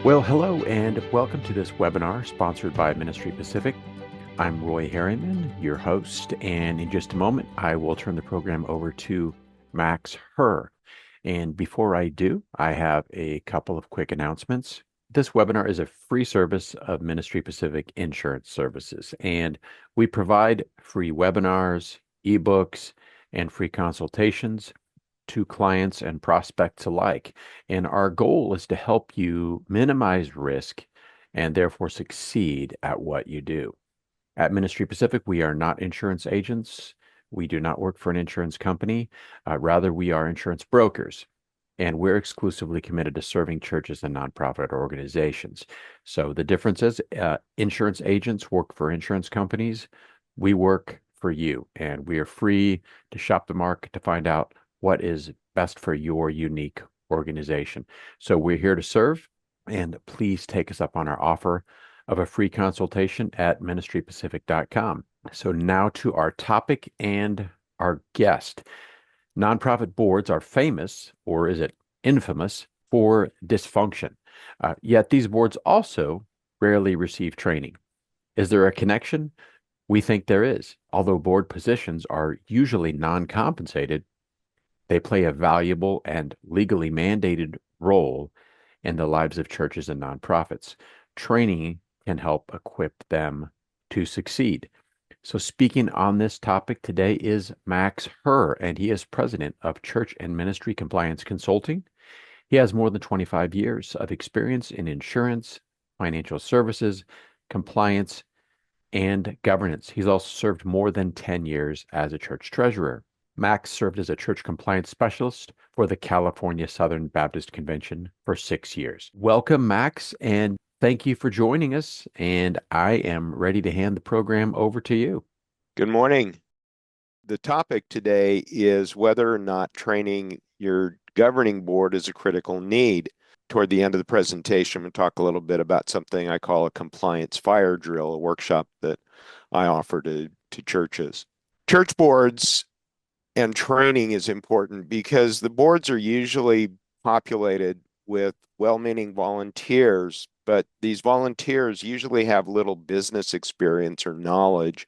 Well, hello and welcome to this webinar sponsored by Ministry Pacific. I'm Roy Harriman, your host, and in just a moment, I will turn the program over to Max Herr. And before I do, I have a couple of quick announcements. This webinar is a free service of Ministry Pacific Insurance Services, and we provide free webinars, ebooks, and free consultations to clients and prospects alike. And our goal is to help you minimize risk and therefore succeed at what you do. At Ministry Pacific, we are not insurance agents. We do not work for an insurance company. Rather, we are insurance brokers. And we're exclusively committed to serving churches and nonprofit organizations. So the difference is insurance agents work for insurance companies. We work for you, and we are free to shop the market to find out what is best for your unique organization. So we're here to serve, and please take us up on our offer of a free consultation at ministrypacific.com. So now to our topic and our guest. Nonprofit boards are famous, or is it infamous, for dysfunction. Yet these boards also rarely receive training. Is there a connection? We think there is. Although board positions are usually non-compensated, they play a valuable and legally mandated role in the lives of churches and nonprofits. Training can help equip them to succeed. So speaking on this topic today is Max Herr, and he is president of Church and Ministry Compliance Consulting. He has more than 25 years of experience in insurance, financial services, compliance, and governance. He's also served more than 10 years as a church treasurer. Max served as a church compliance specialist for the California Southern Baptist Convention for 6 years. Welcome, Max, and thank you for joining us. And I am ready to hand the program over to you. Good morning. The topic today is whether or not training your governing board is a critical need. Toward the end of the presentation, I'm going to talk a little bit about something I call a compliance fire drill, a workshop that I offer to churches. Church boards and training is important because the boards are usually populated with well-meaning volunteers, but these volunteers usually have little business experience or knowledge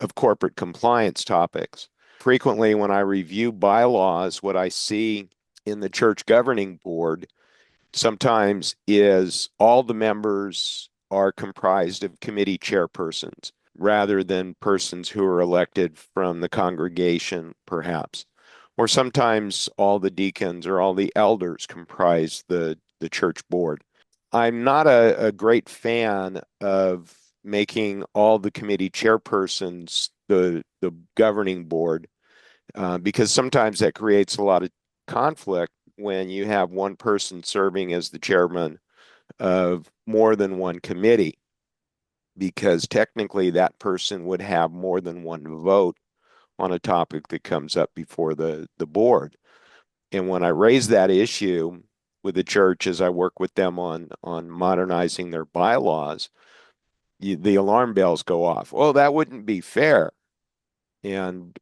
of corporate compliance topics. Frequently, when I review bylaws, what I see in the church governing board sometimes is all the members are comprised of committee chairpersons rather than persons who are elected from the congregation, perhaps. Or sometimes all the deacons or all the elders comprise the church board. I'm not a great fan of making all the committee chairpersons the governing board because sometimes that creates a lot of conflict when you have one person serving as the chairman of more than one committee, because technically that person would have more than one vote on a topic that comes up before the board. And when I raise that issue with the church as I work with them on modernizing their bylaws, the alarm bells go off. Oh, that wouldn't be fair. And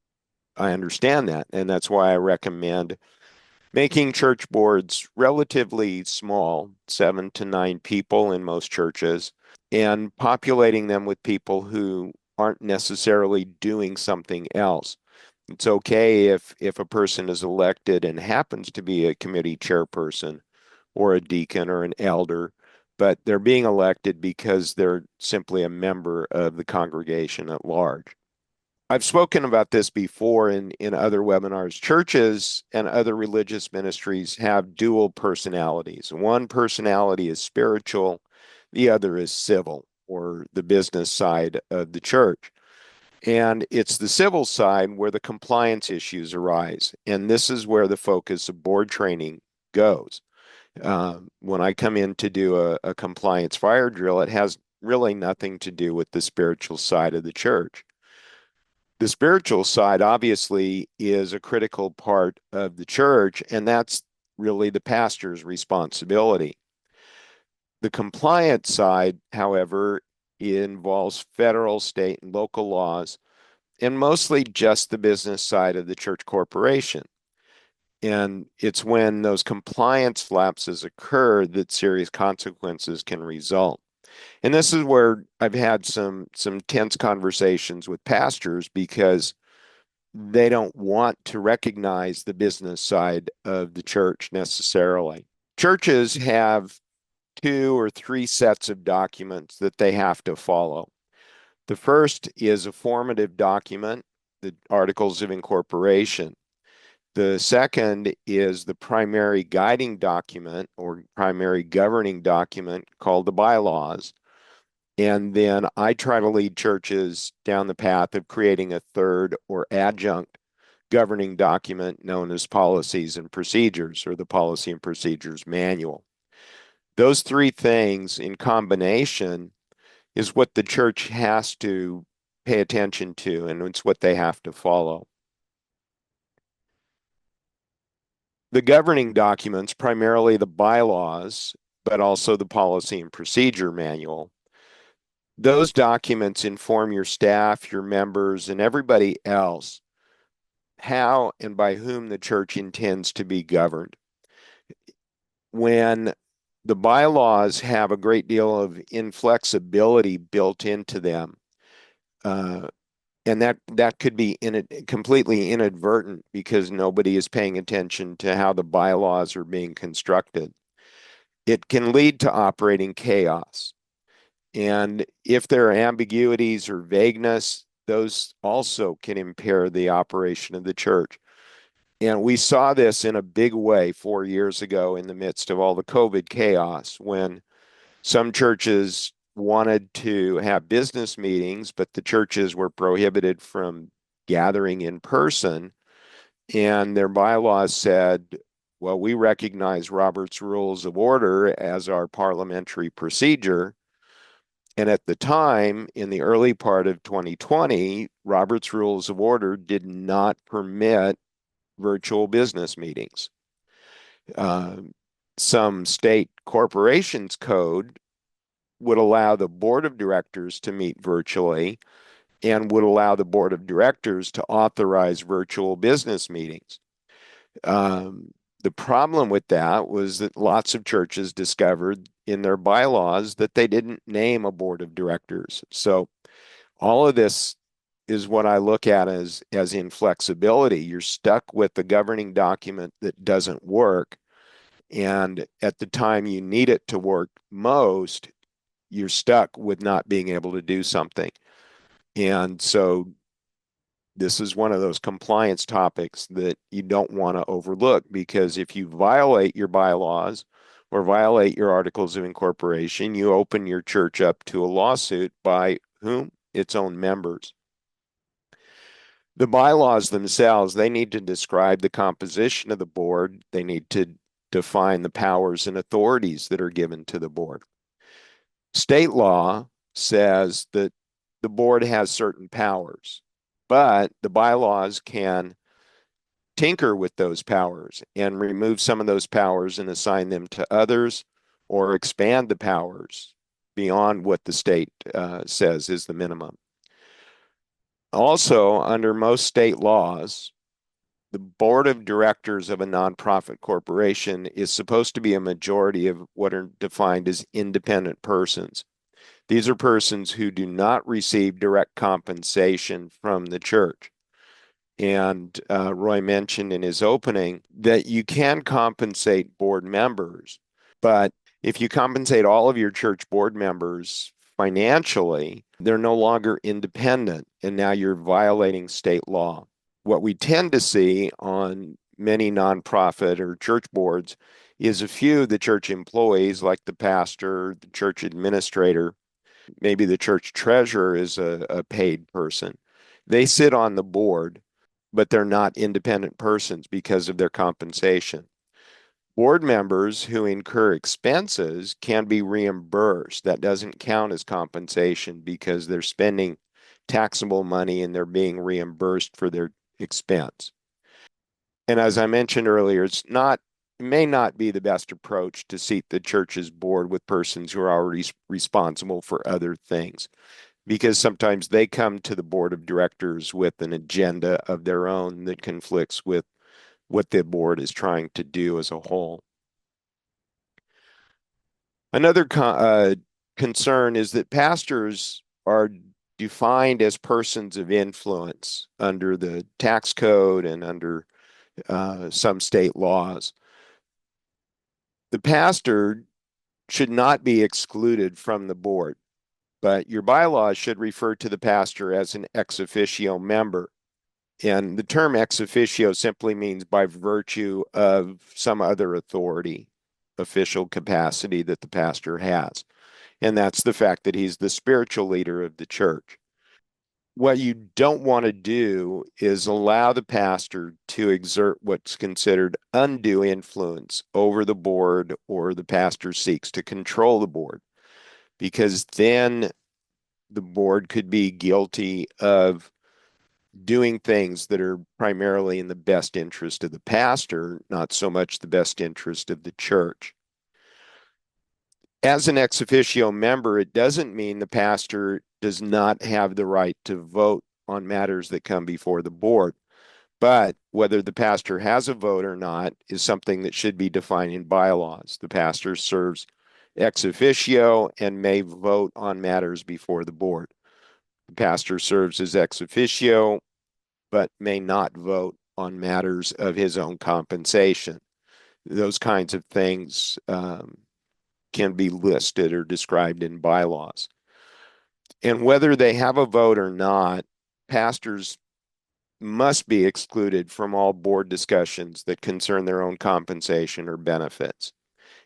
I understand that. And that's why I recommend making church boards relatively small, 7 to 9 people in most churches, and populating them with people who aren't necessarily doing something else. It's okay if a person is elected and happens to be a committee chairperson or a deacon or an elder, but they're being elected because they're simply a member of the congregation at large. I've spoken about this before in other webinars. Churches and other religious ministries have dual personalities. One personality is spiritual, the other is civil, or the business side of the church. And it's the civil side where the compliance issues arise. And this is where the focus of board training goes. When I come in to do a compliance fire drill, it has really nothing to do with the spiritual side of the church. The spiritual side obviously is a critical part of the church, and that's really the pastor's responsibility. The compliance side, however, involves federal, state, and local laws, and mostly just the business side of the church corporation. And it's when those compliance lapses occur that serious consequences can result. And this is where I've had some tense conversations with pastors because they don't want to recognize the business side of the church necessarily. Churches have two or three sets of documents that they have to follow. The first is a formative document, the Articles of Incorporation. The second is the primary guiding document or primary governing document called the bylaws. And then I try to lead churches down the path of creating a third or adjunct governing document known as policies and procedures, or the policy and procedures manual. Those three things in combination is what the church has to pay attention to, and it's what they have to follow. The governing documents, primarily the bylaws, but also the policy and procedure manual, those documents inform your staff, your members, and everybody else how and by whom the church intends to be governed. When the bylaws have a great deal of inflexibility built into them, and that could be completely inadvertent because nobody is paying attention to how the bylaws are being constructed. It can lead to operating chaos. And if there are ambiguities or vagueness, those also can impair the operation of the church. And we saw this in a big way 4 years ago in the midst of all the COVID chaos when some churches wanted to have business meetings, but the churches were prohibited from gathering in person. And their bylaws said, well, we recognize Robert's Rules of Order as our parliamentary procedure. And at the time, in the early part of 2020, Robert's Rules of Order did not permit virtual business meetings. Some state corporations code would allow the board of directors to meet virtually and would allow the board of directors to authorize virtual business meetings. The problem with that was that lots of churches discovered in their bylaws that they didn't name a board of directors. So all of this is what I look at as inflexibility. You're stuck with the governing document that doesn't work. And at the time you need it to work most, you're stuck with not being able to do something. And so this is one of those compliance topics that you don't want to overlook, because if you violate your bylaws or violate your articles of incorporation, you open your church up to a lawsuit by whom? Its own members. The bylaws themselves, they need to describe the composition of the board. They need to define the powers and authorities that are given to the board. State law says that the board has certain powers, but the bylaws can tinker with those powers and remove some of those powers and assign them to others, or expand the powers beyond what the state says is the minimum. Also, under most state laws, the board of directors of a nonprofit corporation is supposed to be a majority of what are defined as independent persons. These are persons who do not receive direct compensation from the church. And Roy mentioned in his opening that you can compensate board members, but if you compensate all of your church board members financially, they're no longer independent, and now you're violating state law. What we tend to see on many nonprofit or church boards is a few of the church employees, like the pastor, the church administrator, maybe the church treasurer is a paid person. They sit on the board, but they're not independent persons because of their compensation. Board members who incur expenses can be reimbursed. That doesn't count as compensation because they're spending taxable money and they're being reimbursed for their expense. And as I mentioned earlier, it may not be the best approach to seat the church's board with persons who are already responsible for other things, because sometimes they come to the board of directors with an agenda of their own that conflicts with what the board is trying to do as a whole. Another concern is that pastors are defined as persons of influence under the tax code and under some state laws. The pastor should not be excluded from the board, but your bylaws should refer to the pastor as an ex officio member. And the term ex officio simply means by virtue of some other authority, official capacity that the pastor has. And that's the fact that he's the spiritual leader of the church. What you don't want to do is allow the pastor to exert what's considered undue influence over the board, or the pastor seeks to control the board, because then the board could be guilty of doing things that are primarily in the best interest of the pastor, not so much the best interest of the church. As an ex officio member, it doesn't mean the pastor does not have the right to vote on matters that come before the board. But whether the pastor has a vote or not is something that should be defined in bylaws. The pastor serves ex officio and may vote on matters before the board. The pastor serves as ex officio, but may not vote on matters of his own compensation. Those kinds of things can be listed or described in bylaws. And whether they have a vote or not, pastors must be excluded from all board discussions that concern their own compensation or benefits.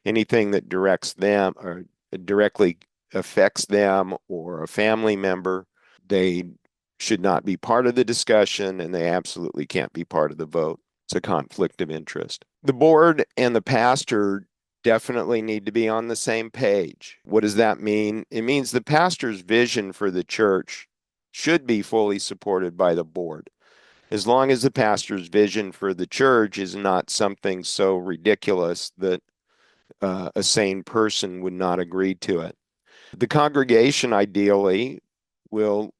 Anything that directs them or directly affects them or a family member, they should not be part of the discussion, and they absolutely can't be part of the vote. It's a conflict of interest. The board and the pastor definitely need to be on the same page. What does that mean? It means the pastor's vision for the church should be fully supported by the board, as long as the pastor's vision for the church is not something so ridiculous that a sane person would not agree to it. The congregation ideally will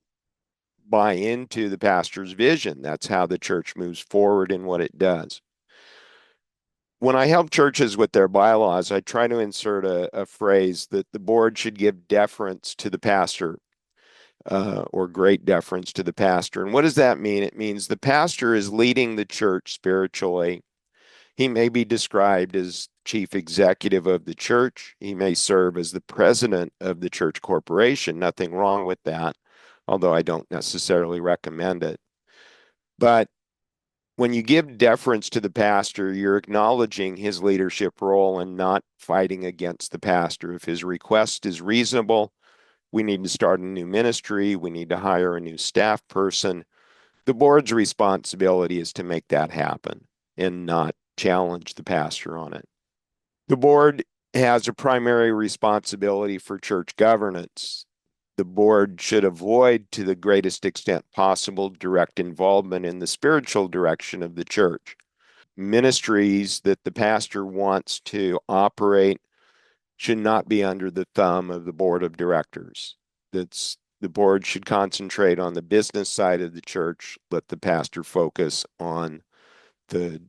buy into the pastor's vision. That's how the church moves forward in what it does. When I help churches with their bylaws, I try to insert a phrase that the board should give deference to the pastor, or great deference to the pastor. And what does that mean? It means the pastor is leading the church spiritually. He may be described as chief executive of the church. He may serve as the president of the church corporation. Nothing wrong with that, although I don't necessarily recommend it. But when you give deference to the pastor, you're acknowledging his leadership role and not fighting against the pastor. If his request is reasonable, we need to start a new ministry, we need to hire a new staff person, the board's responsibility is to make that happen and not challenge the pastor on it. The board has a primary responsibility for church governance. The board should avoid, to the greatest extent possible, direct involvement in the spiritual direction of the church. Ministries that the pastor wants to operate should not be under the thumb of the board of directors. The board should concentrate on the business side of the church, let the pastor focus on the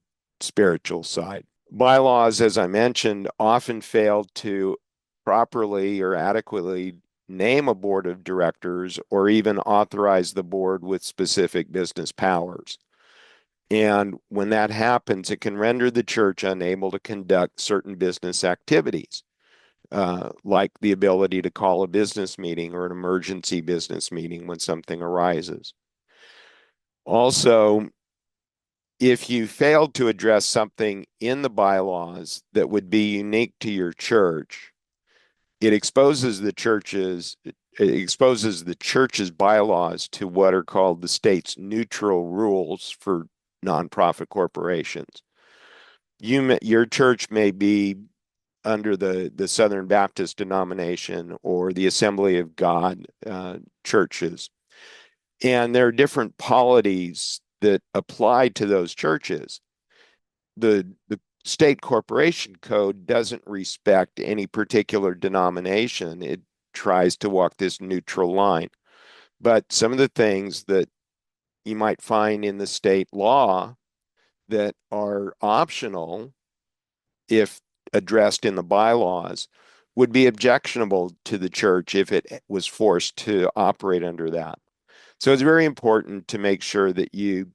spiritual side. Bylaws, as I mentioned, often fail to properly or adequately name a board of directors or even authorize the board with specific business powers. And when that happens, it can render the church unable to conduct certain business activities, like the ability to call a business meeting or an emergency business meeting when something arises. Also, if you failed to address something in the bylaws that would be unique to your church, it exposes the church's bylaws to what are called the state's neutral rules for nonprofit corporations. Your church may be under the Southern Baptist denomination or the Assembly of God churches, and there are different polities that apply to those churches. The state corporation code doesn't respect any particular denomination. It tries to walk this neutral line. But some of the things that you might find in the state law that are optional, if addressed in the bylaws, would be objectionable to the church if it was forced to operate under that. So it's very important to make sure that you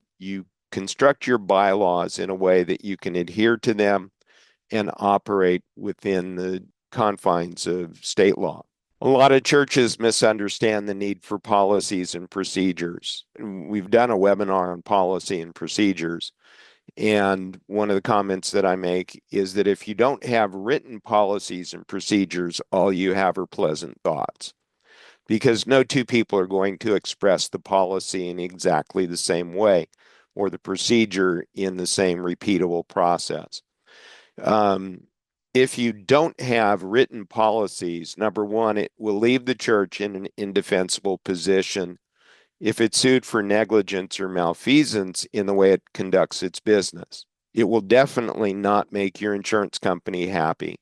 construct your bylaws in a way that you can adhere to them and operate within the confines of state law. A lot of churches misunderstand the need for policies and procedures. We've done a webinar on policy and procedures. And one of the comments that I make is that if you don't have written policies and procedures, all you have are pleasant thoughts. Because no two people are going to express the policy in exactly the same way or the procedure in the same repeatable process. If you don't have written policies, number one, it will leave the church in an indefensible position if it's sued for negligence or malfeasance in the way it conducts its business. It will definitely not make your insurance company happy,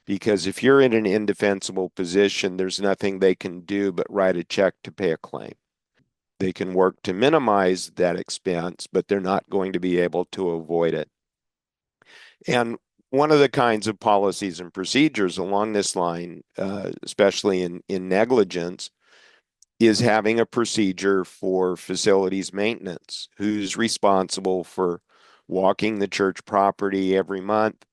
because if you're in an indefensible position, there's nothing they can do but write a check to pay a claim. They can work to minimize that expense, but they're not going to be able to avoid it. And one of the kinds of policies and procedures along this line, especially in negligence, is having a procedure for facilities maintenance. Who's responsible for walking the church property every month,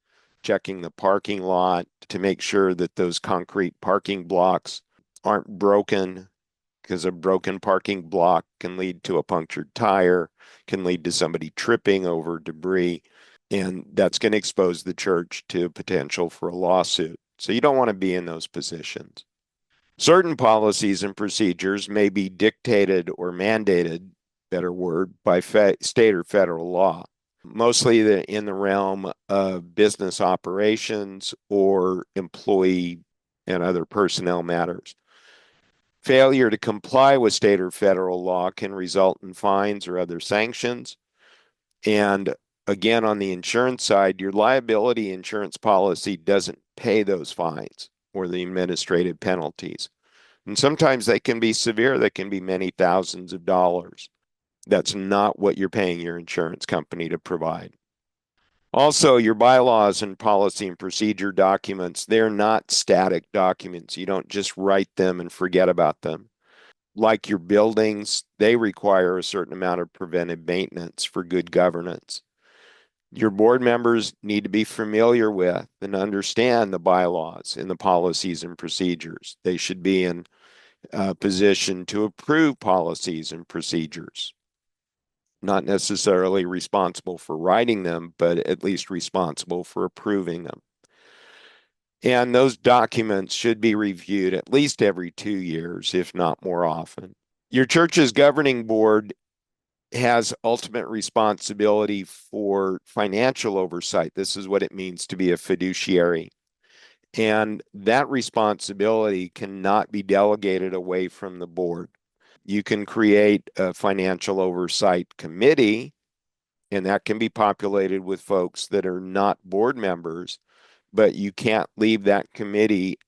checking the parking lot to make sure that those concrete parking blocks aren't broken, because a broken parking block can lead to a punctured tire, can lead to somebody tripping over debris, and that's going to expose the church to potential for a lawsuit. So you don't want to be in those positions. Certain policies and procedures may be dictated or mandated, better word, by state or federal law, mostly in the realm of business operations or employee and other personnel matters. Failure to comply with state or federal law can result in fines or other sanctions. And again, on the insurance side, your liability insurance policy doesn't pay those fines or the administrative penalties. And sometimes they can be severe, they can be many thousands of dollars. That's not what you're paying your insurance company to provide. Also, your bylaws and policy and procedure documents, they're not static documents. You don't just write them and forget about them. Like your buildings, they require a certain amount of preventive maintenance for good governance. Your board members need to be familiar with and understand the bylaws and the policies and procedures. They should be in a position to approve policies and procedures. Not necessarily responsible for writing them, but at least responsible for approving them. And those documents should be reviewed at least every 2 years, if not more often. Your church's governing board has ultimate responsibility for financial oversight. This is what it means to be a fiduciary. And that responsibility cannot be delegated away from the board. You can create a financial oversight committee, and that can be populated with folks that are not board members, but you can't leave that committee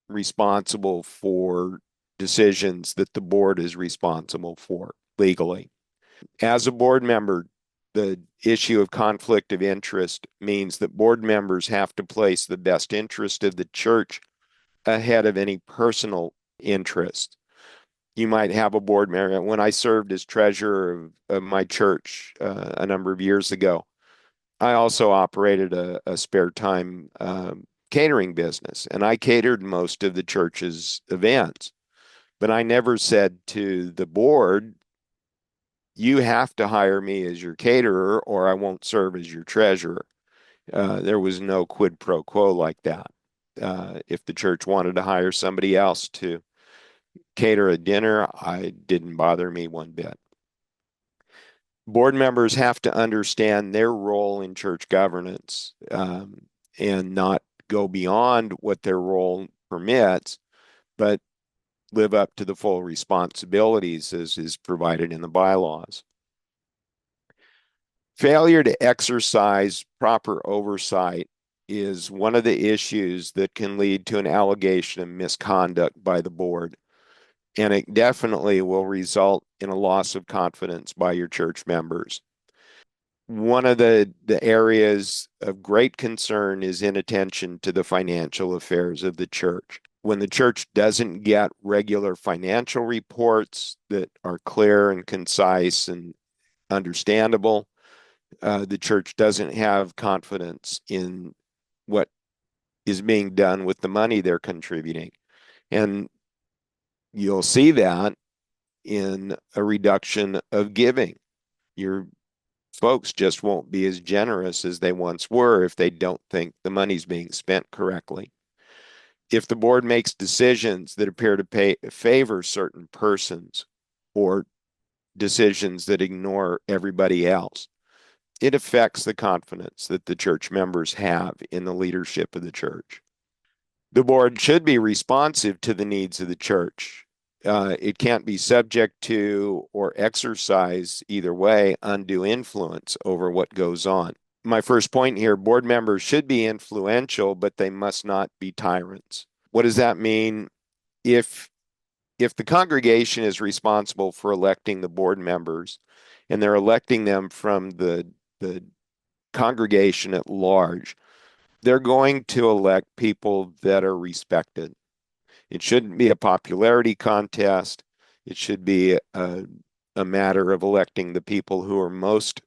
responsible for decisions that the board is responsible for legally. As a board member, the issue of conflict of interest means that board members have to place the best interest of the church ahead of any personal interest. You might have a board member. When I served as treasurer of my church a number of years ago, I also operated a spare time catering business, and I catered most of the church's events. But I never said to the board, you have to hire me as your caterer or I won't serve as your treasurer. There was no quid pro quo like that. If the church wanted to hire somebody else to cater a dinner, it didn't bother me one bit. Board members have to understand their role in church governance and not go beyond what their role permits, but live up to the full responsibilities as is provided in the bylaws. Failure to exercise proper oversight is one of the issues that can lead to an allegation of misconduct by the board. And it definitely will result in a loss of confidence by your church members. One of the areas of great concern is inattention to the financial affairs of the church. When the church doesn't get regular financial reports that are clear and concise and understandable, the church doesn't have confidence in what is being done with the money they're contributing. And you'll see that in a reduction of giving. Your folks just won't be as generous as they once were if they don't think the money's being spent correctly. If the board makes decisions that appear to favor certain persons or decisions that ignore everybody else, it affects the confidence that the church members have in the leadership of the church. The board should be responsive to the needs of the church. It can't be subject to or exercise either way undue influence over what goes on. My first point here, board members should be influential, but they must not be tyrants. What does that mean? If the congregation is responsible for electing the board members and they're electing them from the congregation at large, they're going to elect people that are respected. It shouldn't be a popularity contest. It should be a matter of electing the people who are most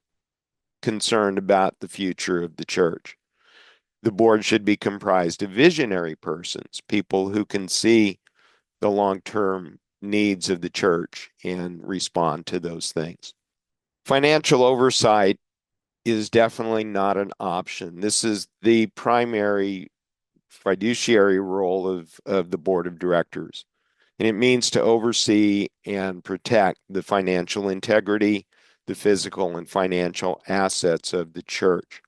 concerned about the future of the church. The board should be comprised of visionary persons, people who can see the long-term needs of the church and respond to those things. Financial oversight is definitely not an option. This is the primary fiduciary role of the board of directors. And it means to oversee and protect the financial integrity, the physical and financial assets of the church.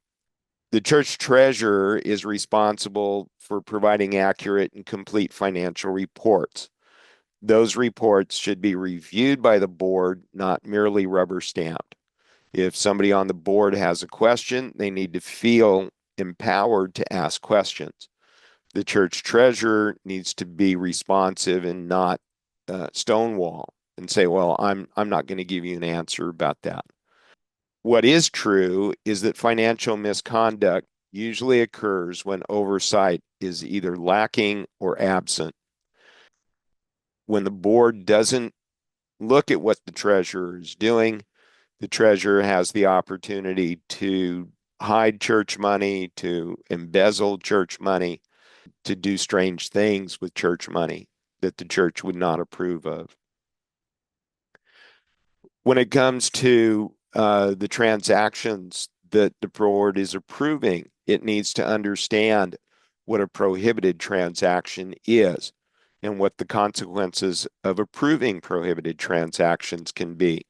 The church treasurer is responsible for providing accurate and complete financial reports. Those reports should be reviewed by the board, not merely rubber stamped. If somebody on the board has a question, they need to feel empowered to ask questions. The church treasurer needs to be responsive and not stonewall and say, well, I'm not going to give you an answer about that. What is true is that financial misconduct usually occurs when oversight is either lacking or absent. When the board doesn't look at what the treasurer is doing, the treasurer has the opportunity to hide church money, to embezzle church money, to do strange things with church money that the church would not approve of. When it comes to the transactions that the board is approving, it needs to understand what a prohibited transaction is and what the consequences of approving prohibited transactions can be.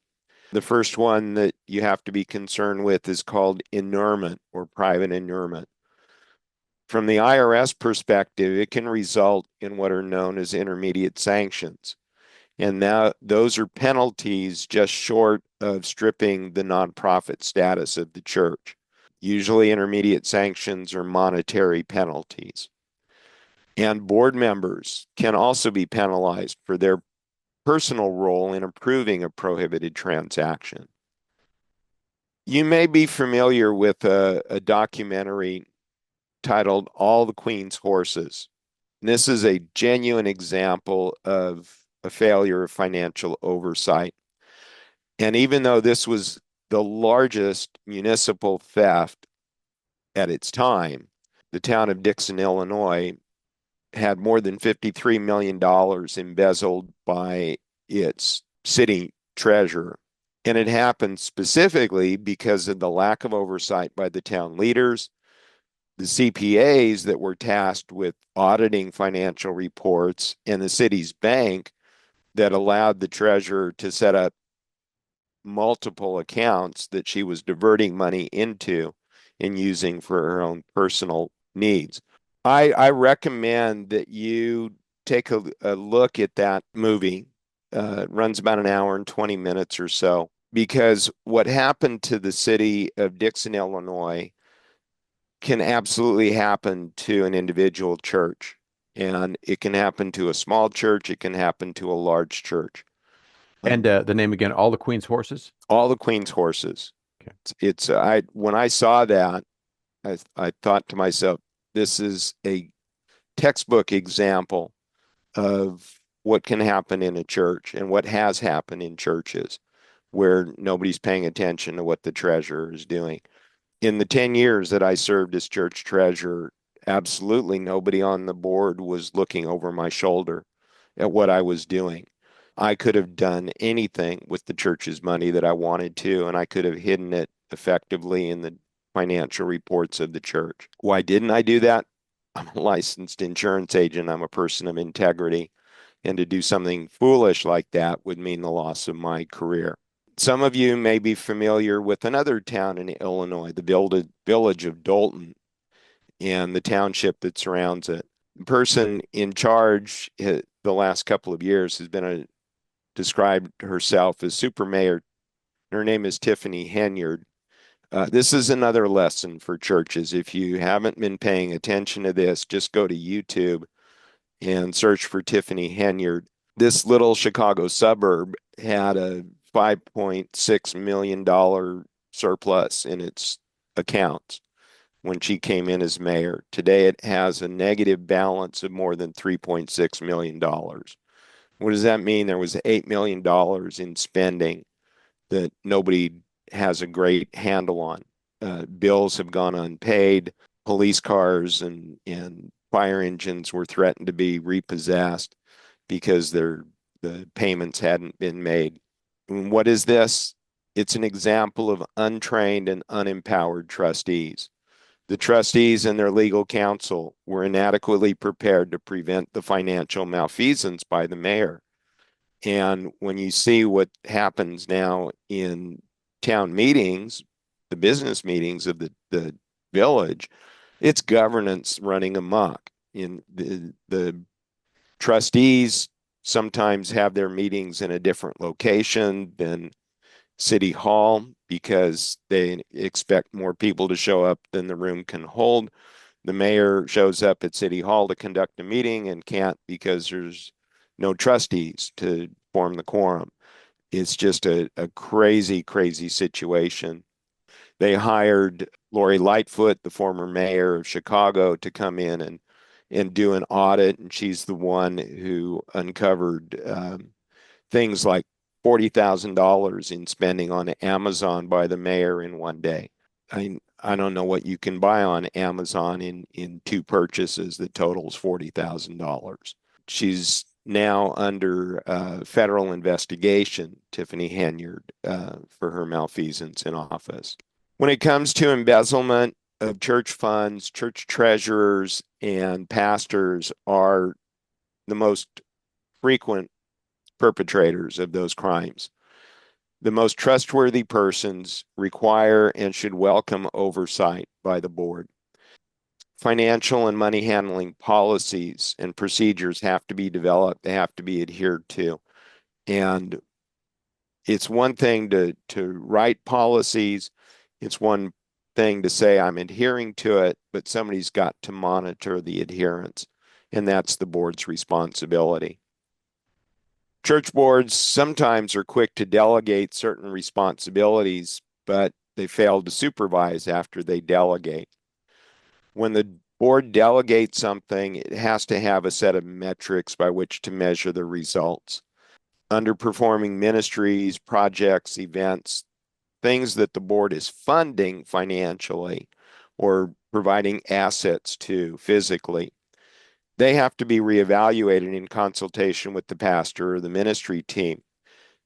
The first one that you have to be concerned with is called inurement or private inurement. From the IRS perspective, it can result in what are known as intermediate sanctions. And now those are penalties just short of stripping the nonprofit status of the church. Usually, intermediate sanctions are monetary penalties. And board members can also be penalized for their personal role in approving a prohibited transaction. You may be familiar with a documentary titled All the Queen's Horses. And this is a genuine example of a failure of financial oversight. And even though this was the largest municipal theft at its time, the town of Dixon, Illinois, had more than $53 million embezzled by its city treasurer. And it happened specifically because of the lack of oversight by the town leaders, the CPAs that were tasked with auditing financial reports, and the city's bank that allowed the treasurer to set up multiple accounts that she was diverting money into and using for her own personal needs. I recommend that you take a look at that movie. It runs about an hour and 20 minutes or so, because what happened to the city of Dixon, Illinois, can absolutely happen to an individual church. And it can happen to a small church, it can happen to a large church. And the name again, All the Queen's Horses? All the Queen's Horses. When I saw that, I thought to myself, this is a textbook example of what can happen in a church and what has happened in churches where nobody's paying attention to what the treasurer is doing. In the 10 years that I served as church treasurer, absolutely nobody on the board was looking over my shoulder at what I was doing. I could have done anything with the church's money that I wanted to, and I could have hidden it effectively in the financial reports of the church. Why didn't I do that? I'm a licensed insurance agent. I'm a person of integrity. And to do something foolish like that would mean the loss of my career. Some of you may be familiar with another town in Illinois, the village of Dolton and the township that surrounds it. The person in charge the last couple of years has been described herself as super mayor. Her name is Tiffany Henyard. This is another lesson for churches. If you haven't been paying attention to this, just go to YouTube and search for Tiffany Henyard. This little Chicago suburb had a $5.6 million surplus in its accounts when she came in as mayor. Today it has a negative balance of more than $3.6 million. What does that mean? There was $8 million in spending that nobody has a great handle on. Bills have gone unpaid. Police cars and fire engines were threatened to be repossessed because the payments hadn't been made. And what is this? It's an example of untrained and unempowered trustees. The trustees and their legal counsel were inadequately prepared to prevent the financial malfeasance by the mayor. And when you see what happens now in town meetings, the business meetings of the village, it's governance running amok. In the trustees sometimes have their meetings in a different location than City Hall because they expect more people to show up than the room can hold. The mayor shows up at City Hall to conduct a meeting and can't because there's no trustees to form the quorum. It's just a crazy, crazy situation. They hired Lori Lightfoot, the former mayor of Chicago, to come in and do an audit, and she's the one who uncovered things like $40,000 in spending on Amazon by the mayor in one day. I don't know what you can buy on Amazon in two purchases that totals $40,000. She's now under federal investigation, Tiffany Henyard, for her malfeasance in office. When it comes to embezzlement of church funds, church treasurers and pastors are the most frequent perpetrators of those crimes. The most trustworthy persons require and should welcome oversight by the board. Financial and money handling policies and procedures have to be developed, they have to be adhered to. And it's one thing to write policies, it's one thing to say I'm adhering to it, but somebody's got to monitor the adherence, and that's the board's responsibility. Church boards sometimes are quick to delegate certain responsibilities, but they fail to supervise after they delegate. When the board delegates something, it has to have a set of metrics by which to measure the results. Underperforming ministries, projects, events, things that the board is funding financially or providing assets to physically, they have to be reevaluated in consultation with the pastor or the ministry team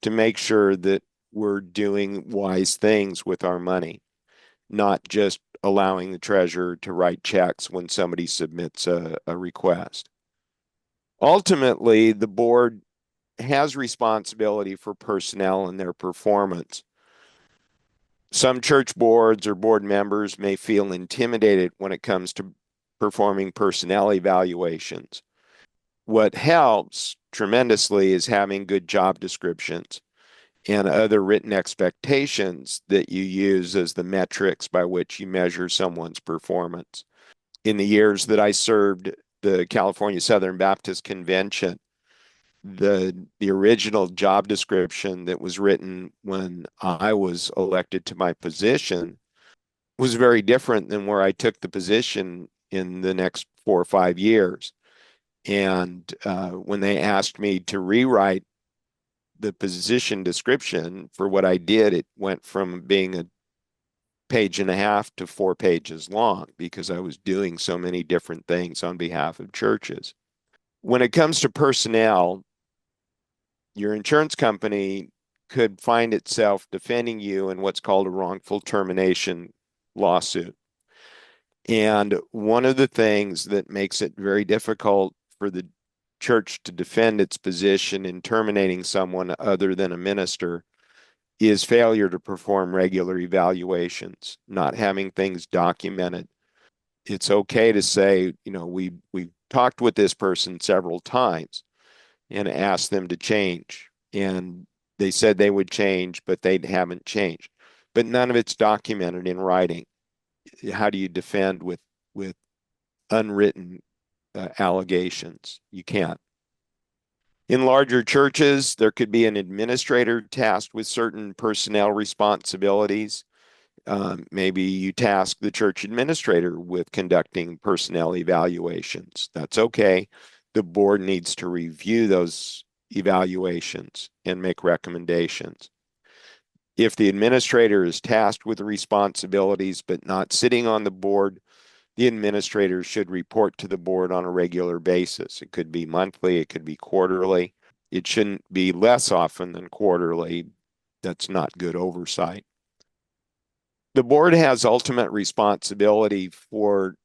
to make sure that we're doing wise things with our money, not just allowing the treasurer to write checks when somebody submits a request. Ultimately, the board has responsibility for personnel and their performance. Some church boards or board members may feel intimidated when it comes to performing personnel evaluations. What helps tremendously is having good job descriptions and other written expectations that you use as the metrics by which you measure someone's performance. In the years that I served the California Southern Baptist Convention, the original job description that was written when I was elected to my position was very different than where I took the position in the next 4 or 5 years. And when they asked me to rewrite the position description for what I did, it went from being a page and a half to 4 pages long because I was doing so many different things on behalf of churches. When it comes to personnel, your insurance company could find itself defending you in what's called a wrongful termination lawsuit. And one of the things that makes it very difficult for the church to defend its position in terminating someone other than a minister is failure to perform regular evaluations, not having things documented. It's okay to say, we talked with this person several times and asked them to change. And they said they would change, but they haven't changed. But none of it's documented in writing. How do you defend with unwritten allegations? You can't. In larger churches, there could be an administrator tasked with certain personnel responsibilities. Maybe you task the church administrator with conducting personnel evaluations. That's okay. The board needs to review those evaluations and make recommendations. If the administrator is tasked with responsibilities but not sitting on the board, the administrator should report to the board on a regular basis. It could be monthly, it could be quarterly. It shouldn't be less often than quarterly. That's not good oversight. The board has ultimate responsibility for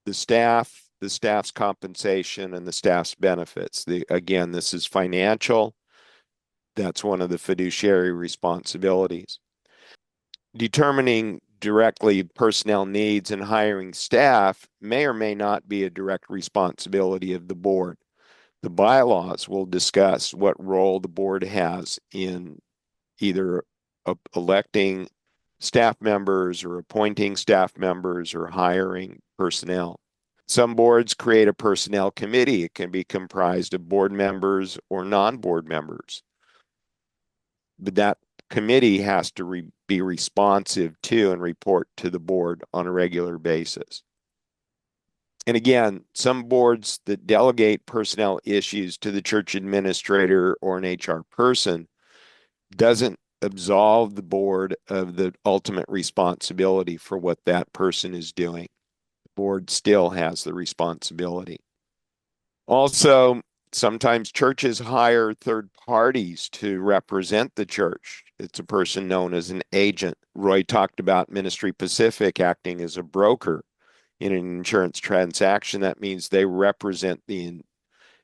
the staff's compensation, and the staff's benefits. Again, this is financial. That's one of the fiduciary responsibilities. Determining directly personnel needs and hiring staff may or may not be a direct responsibility of the board. The bylaws will discuss what role the board has in either electing staff members or appointing staff members or hiring personnel. Some boards create a personnel committee. It can be comprised of board members or non-board members. But that committee has to be responsive to and report to the board on a regular basis. And again, some boards that delegate personnel issues to the church administrator or an HR person doesn't absolve the board of the ultimate responsibility for what that person is doing. The board still has the responsibility. Also, sometimes churches hire third parties to represent the church. It's a person known as an agent. Roy talked about Ministry Pacific acting as a broker in an insurance transaction. That means they represent the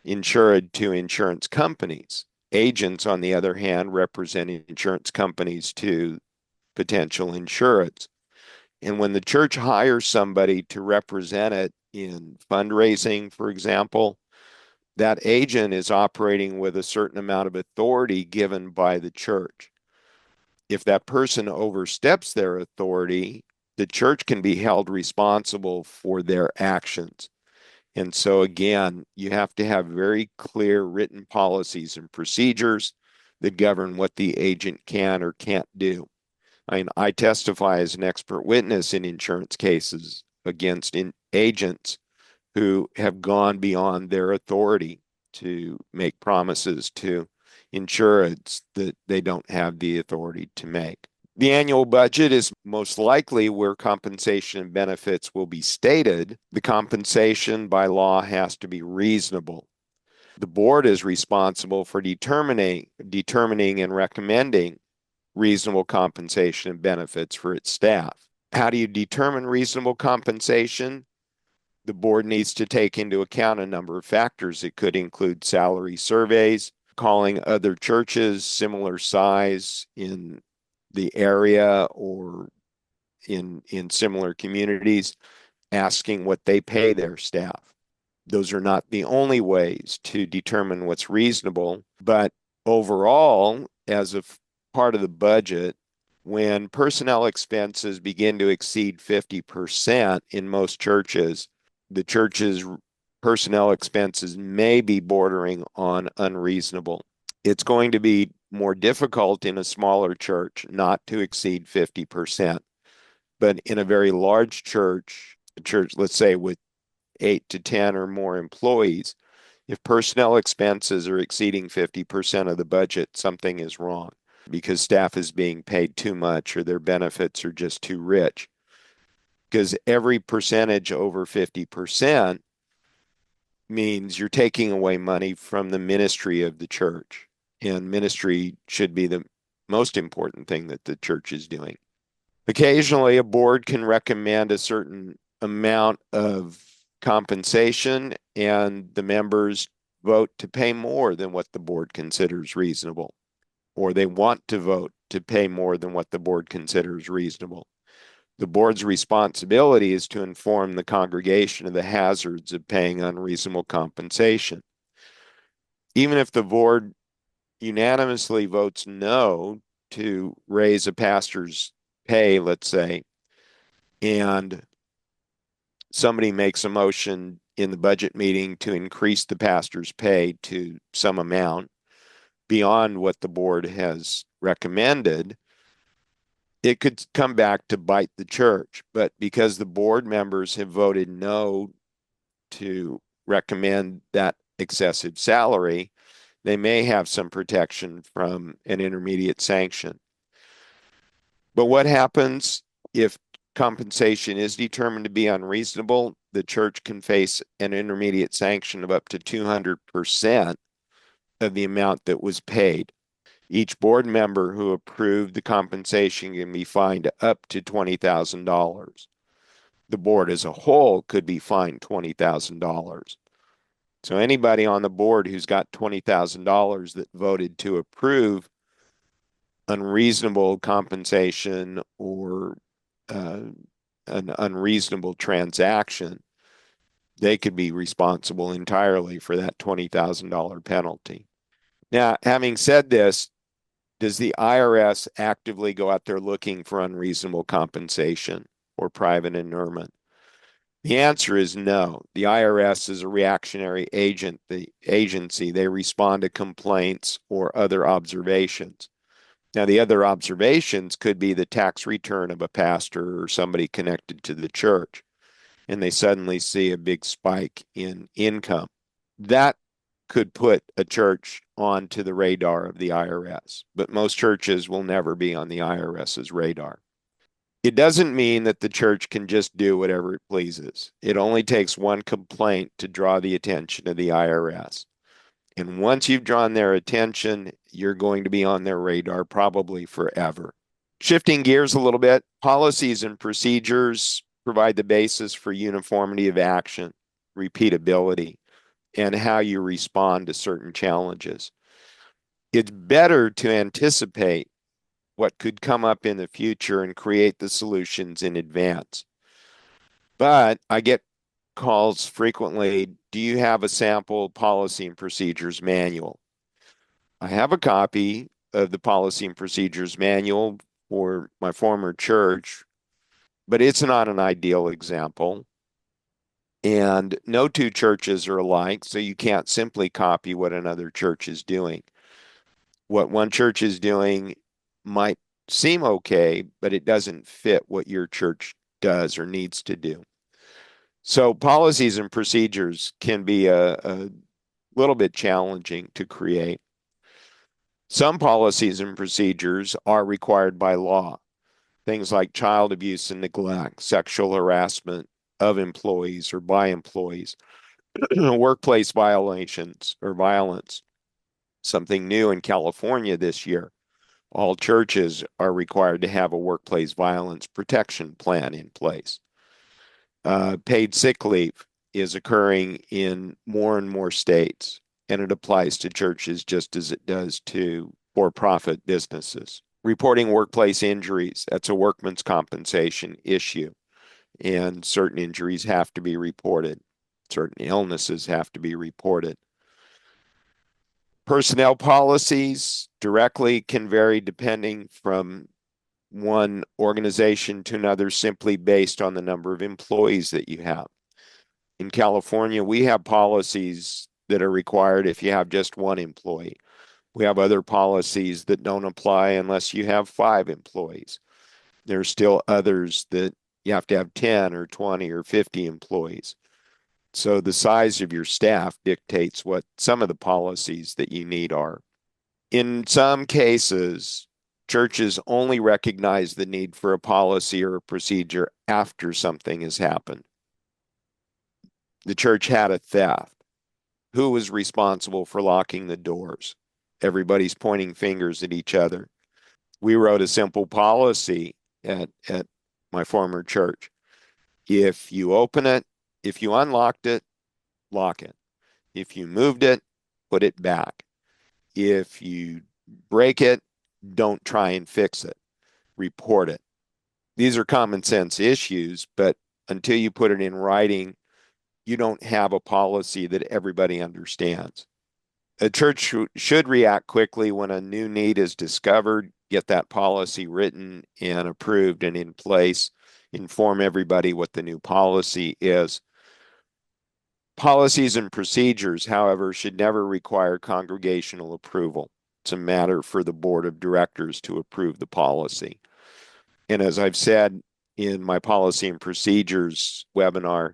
insured to insurance companies. Agents, on the other hand, represent insurance companies to potential insureds. And when the church hires somebody to represent it in fundraising, for example, that agent is operating with a certain amount of authority given by the church. If that person oversteps their authority, the church can be held responsible for their actions. And so, again, you have to have very clear written policies and procedures that govern what the agent can or can't do. I mean, I testify as an expert witness in insurance cases against agents who have gone beyond their authority to make promises to insureds that they don't have the authority to make. The annual budget is most likely where compensation and benefits will be stated. The compensation by law has to be reasonable. The board is responsible for determining and recommending reasonable compensation and benefits for its staff. How do you determine reasonable compensation? The board needs to take into account a number of factors. It could include salary surveys, calling other churches similar size in the area or in similar communities, asking what they pay their staff. Those are not the only ways to determine what's reasonable, but overall, as a part of the budget, when personnel expenses begin to exceed 50% in most churches, the churches personnel expenses may be bordering on unreasonable. It's going to be more difficult in a smaller church not to exceed 50%. But in a very large church, let's say with 8 to 10 or more employees, if personnel expenses are exceeding 50% of the budget, something is wrong because staff is being paid too much or their benefits are just too rich. Because every percentage over 50% means you're taking away money from the ministry of the church. And ministry should be the most important thing that the church is doing. Occasionally, a board can recommend a certain amount of compensation, and the members vote to pay more than what the board considers reasonable, or they want to vote to pay more than what the board considers reasonable. The board's responsibility is to inform the congregation of the hazards of paying unreasonable compensation. Even if the board unanimously votes no to raise a pastor's pay, let's say, and somebody makes a motion in the budget meeting to increase the pastor's pay to some amount beyond what the board has recommended, it could come back to bite the church. But because the board members have voted no to recommend that excessive salary, they may have some protection from an intermediate sanction. But what happens if compensation is determined to be unreasonable? The church can face an intermediate sanction of up to 200% of the amount that was paid. Each board member who approved the compensation can be fined up to $20,000. The board as a whole could be fined $20,000. So anybody on the board who's got $20,000 that voted to approve unreasonable compensation or an unreasonable transaction, they could be responsible entirely for that $20,000 penalty. Now, having said this, does the IRS actively go out there looking for unreasonable compensation or private inurement? The answer is no. The IRS is a reactionary agency. They respond to complaints or other observations. Now, the other observations could be the tax return of a pastor or somebody connected to the church, and they suddenly see a big spike in income. That could put a church onto the radar of the IRS, but most churches will never be on the IRS's radar. It doesn't mean that the church can just do whatever it pleases. It only takes one complaint to draw the attention of the IRS. And once you've drawn their attention, you're going to be on their radar probably forever. Shifting gears a little bit, policies and procedures provide the basis for uniformity of action, repeatability, and how you respond to certain challenges. It's better to anticipate what could come up in the future and create the solutions in advance. But I get calls frequently, do you have a sample policy and procedures manual? I have a copy of the policy and procedures manual for my former church, but it's not an ideal example. And no two churches are alike, so you can't simply copy what another church is doing. What one church is doing might seem okay, but it doesn't fit what your church does or needs to do. So policies and procedures can be a little bit challenging to create. Some policies and procedures are required by law. Things like child abuse and neglect, sexual harassment of employees or by employees, workplace violations or violence. Something new in California this year. All churches are required to have a workplace violence protection plan in place. Paid sick leave is occurring in more and more states, and it applies to churches just as it does to for-profit businesses. Reporting workplace injuries, that's a workman's compensation issue, and certain injuries have to be reported. Certain illnesses have to be reported. Personnel policies directly can vary depending from one organization to another simply based on the number of employees that you have. In California, we have policies that are required if you have just one employee. We have other policies that don't apply unless you have 5 employees. There's still others that you have to have 10 or 20 or 50 employees. So the size of your staff dictates what some of the policies that you need are. In some cases, churches only recognize the need for a policy or a procedure after something has happened. The church had a theft. Who was responsible for locking the doors? Everybody's pointing fingers at each other. We wrote a simple policy at my former church. If you open it, if you unlocked it, lock it. If you moved it, put it back. If you break it, don't try and fix it. Report it. These are common sense issues, but until you put it in writing, you don't have a policy that everybody understands. A church should react quickly when a new need is discovered, get that policy written and approved and in place, inform everybody what the new policy is. Policies and procedures, however, should never require congregational approval. It's a matter for the board of directors to approve the policy. And as I've said in my policy and procedures webinar,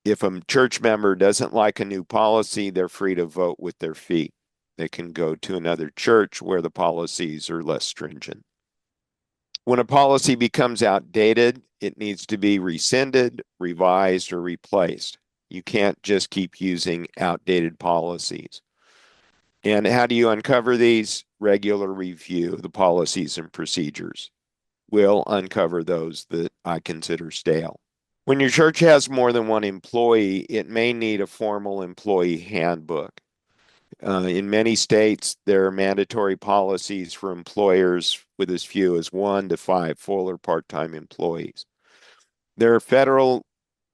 if a church member doesn't like a new policy, they're free to vote with their feet. They can go to another church where the policies are less stringent. When a policy becomes outdated, it needs to be rescinded, revised, or replaced. You can't just keep using outdated policies. And how do you uncover these? Regular review of the policies and procedures will uncover those that I consider stale. When your church has more than one employee, it may need a formal employee handbook. In many states, there are mandatory policies for employers with as few as 1 to 5 full or part-time employees. There are federal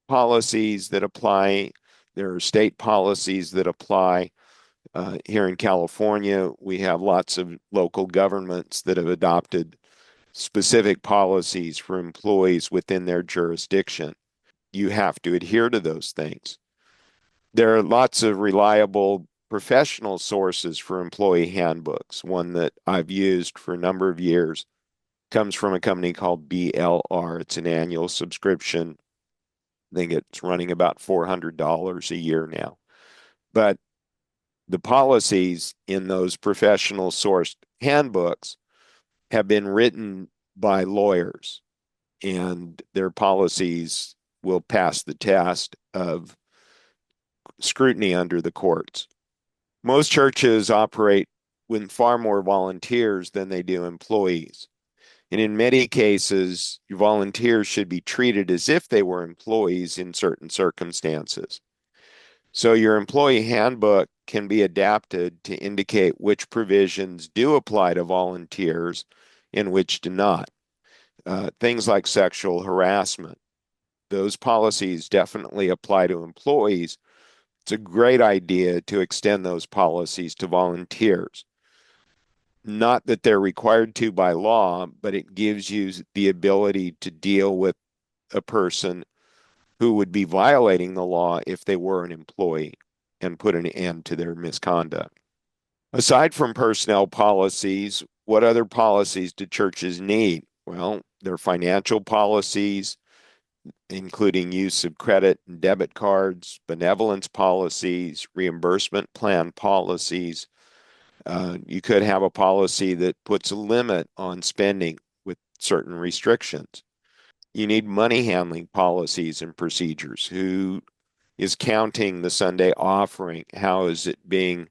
policies that apply. There are state policies that apply. Here in California, we have lots of local governments that have adopted specific policies for employees within their jurisdiction. You have to adhere to those things. There are lots of reliable professional sources for employee handbooks. One that I've used for a number of years comes from a company called BLR. It's an annual subscription. I think it's running about $400 a year now. But the policies in those professional sourced handbooks have been written by lawyers, and their policies will pass the test of scrutiny under the courts. Most churches operate with far more volunteers than they do employees. And in many cases, your volunteers should be treated as if they were employees in certain circumstances. So your employee handbook can be adapted to indicate which provisions do apply to volunteers and which do not. Things like sexual harassment, those policies definitely apply to employees. It's a great idea to extend those policies to volunteers. Not that they're required to by law, but it gives you the ability to deal with a person who would be violating the law if they were an employee and put an end to their misconduct. Aside from personnel policies, what other policies do churches need? Well, their financial policies, including use of credit and debit cards, benevolence policies, reimbursement plan policies. You could have a policy that puts a limit on spending with certain restrictions. You need money handling policies and procedures. Who is counting the Sunday offering? How is it being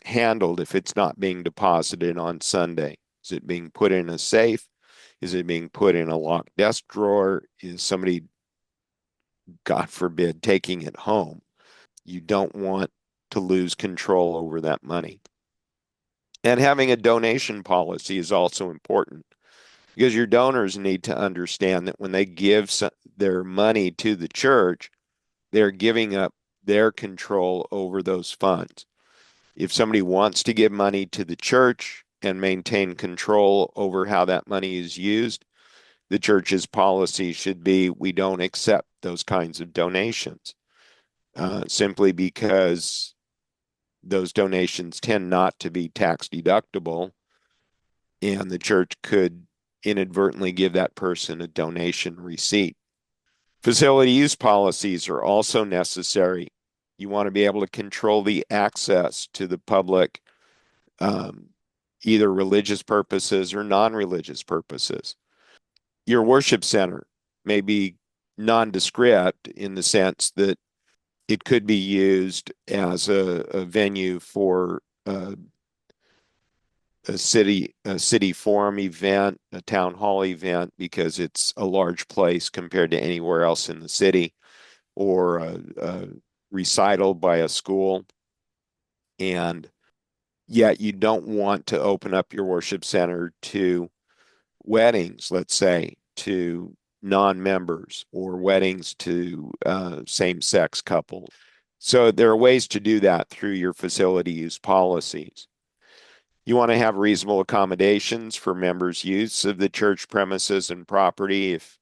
handled if it's not being deposited on Sunday? Is it being put in a safe? Is it being put in a locked desk drawer? Is somebody, God forbid, taking it home? You don't want to lose control over that money. And having a donation policy is also important because your donors need to understand that when they give their money to the church, they're giving up their control over those funds. If somebody wants to give money to the church and maintain control over how that money is used, the church's policy should be we don't accept those kinds of donations. simply because those donations tend not to be tax deductible, and the church could inadvertently give that person a donation receipt. Facility use policies are also necessary. You want to be able to control the access to the public, either religious purposes or non-religious purposes. Your worship center may be nondescript in the sense that it could be used as a venue for a city forum event, a town hall event, because it's a large place compared to anywhere else in the city, or a recital by a school. And yet you don't want to open up your worship center to weddings, let's say, to non-members, or weddings to same-sex couples. So there are ways to do that through your facility use policies. You want to have reasonable accommodations for members' use of the church premises and property. If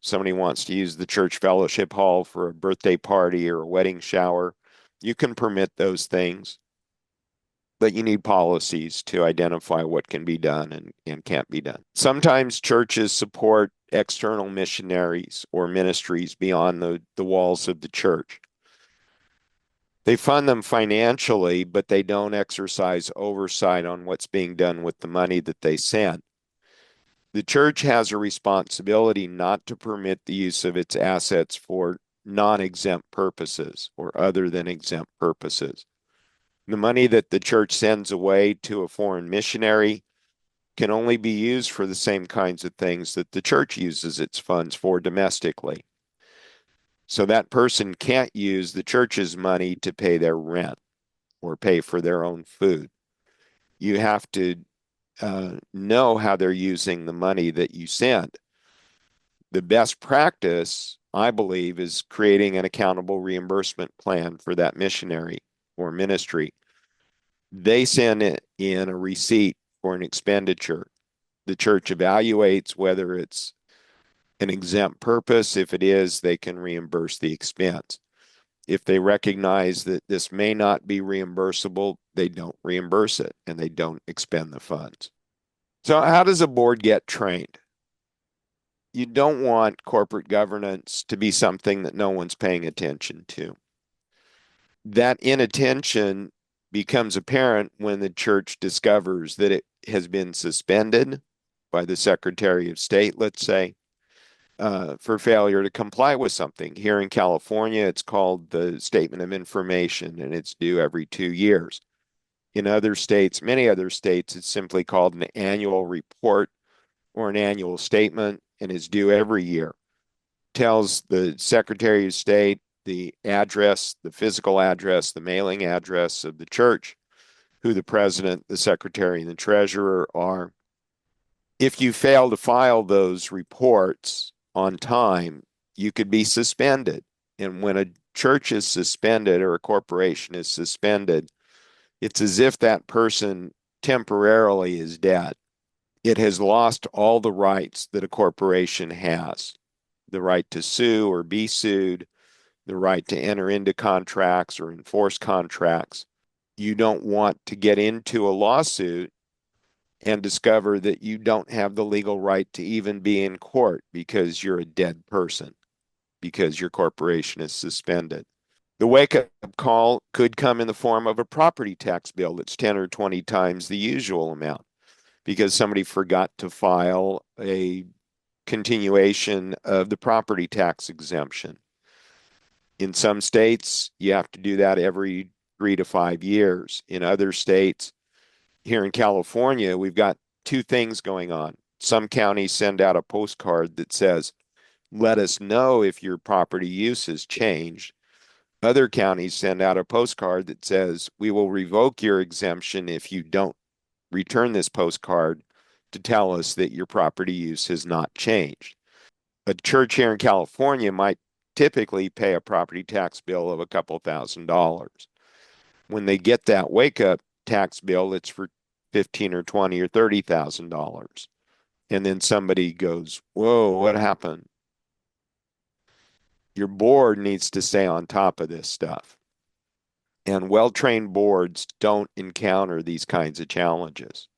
somebody wants to use the church fellowship hall for a birthday party or a wedding shower, you can permit those things, but you need policies to identify what can be done and can't be done. Sometimes churches support external missionaries or ministries beyond the walls of the church. They fund them financially, but they don't exercise oversight on what's being done with the money that they send. The church has a responsibility not to permit the use of its assets for non-exempt purposes or other than exempt purposes. The money that the church sends away to a foreign missionary can only be used for the same kinds of things that the church uses its funds for domestically. So that person can't use the church's money to pay their rent or pay for their own food. You have to know how they're using the money that you send. The best practice, I believe, is creating an accountable reimbursement plan for that missionary or ministry. They send in a receipt for an expenditure. The church evaluates whether it's an exempt purpose. If it is, they can reimburse the expense. If they recognize that this may not be reimbursable, they don't reimburse it and they don't expend the funds. So how does a board get trained? You don't want corporate governance to be something that no one's paying attention to. That inattention becomes apparent when the church discovers that it has been suspended by the Secretary of State, let's say, for failure to comply with something. Here in California, it's called the Statement of Information, and it's due every 2 years. In other states, many other states, it's simply called an annual report or an annual statement, and is due every year. Tells the Secretary of State the address, the physical address, the mailing address of the church, who the president, the secretary, and the treasurer are. If you fail to file those reports on time, you could be suspended. And when a church is suspended or a corporation is suspended, it's as if that person temporarily is dead. It has lost all the rights that a corporation has: the right to sue or be sued, the right to enter into contracts or enforce contracts. You don't want to get into a lawsuit and discover that you don't have the legal right to even be in court because you're a dead person, because your corporation is suspended. The wake-up call could come in the form of a property tax bill that's 10 or 20 times the usual amount because somebody forgot to file a continuation of the property tax exemption. In some states, you have to do that every 3 to 5 years. In other states, here in California, we've got two things going on. Some counties send out a postcard that says, let us know if your property use has changed. Other counties send out a postcard that says, we will revoke your exemption if you don't return this postcard to tell us that your property use has not changed. A church here in California might typically pay a property tax bill of a couple $1,000s. When they get that wake-up tax bill, it's for $15,000 or $20,000 or $30,000. And then somebody goes, whoa, what happened? Your board needs to stay on top of this stuff. And well-trained boards don't encounter these kinds of challenges.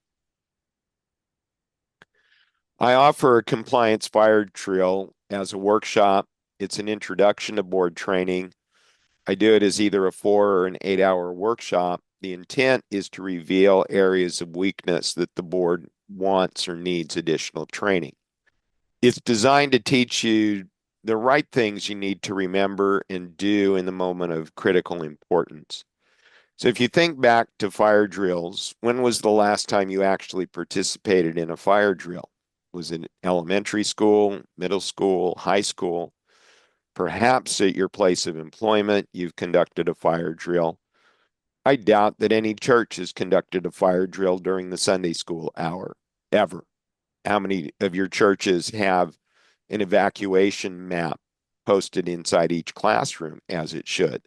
I offer a compliance fire drill as a workshop. It's an introduction to board training. I do it as either a 4 or an 8-hour workshop. The intent is to reveal areas of weakness that the board wants or needs additional training. It's designed to teach you the right things you need to remember and do in the moment of critical importance. So if you think back to fire drills, when was the last time you actually participated in a fire drill? Was it elementary school, middle school, high school? Perhaps at your place of employment, you've conducted a fire drill. I doubt that any church has conducted a fire drill during the Sunday school hour, ever. How many of your churches have an evacuation map posted inside each classroom, as it should,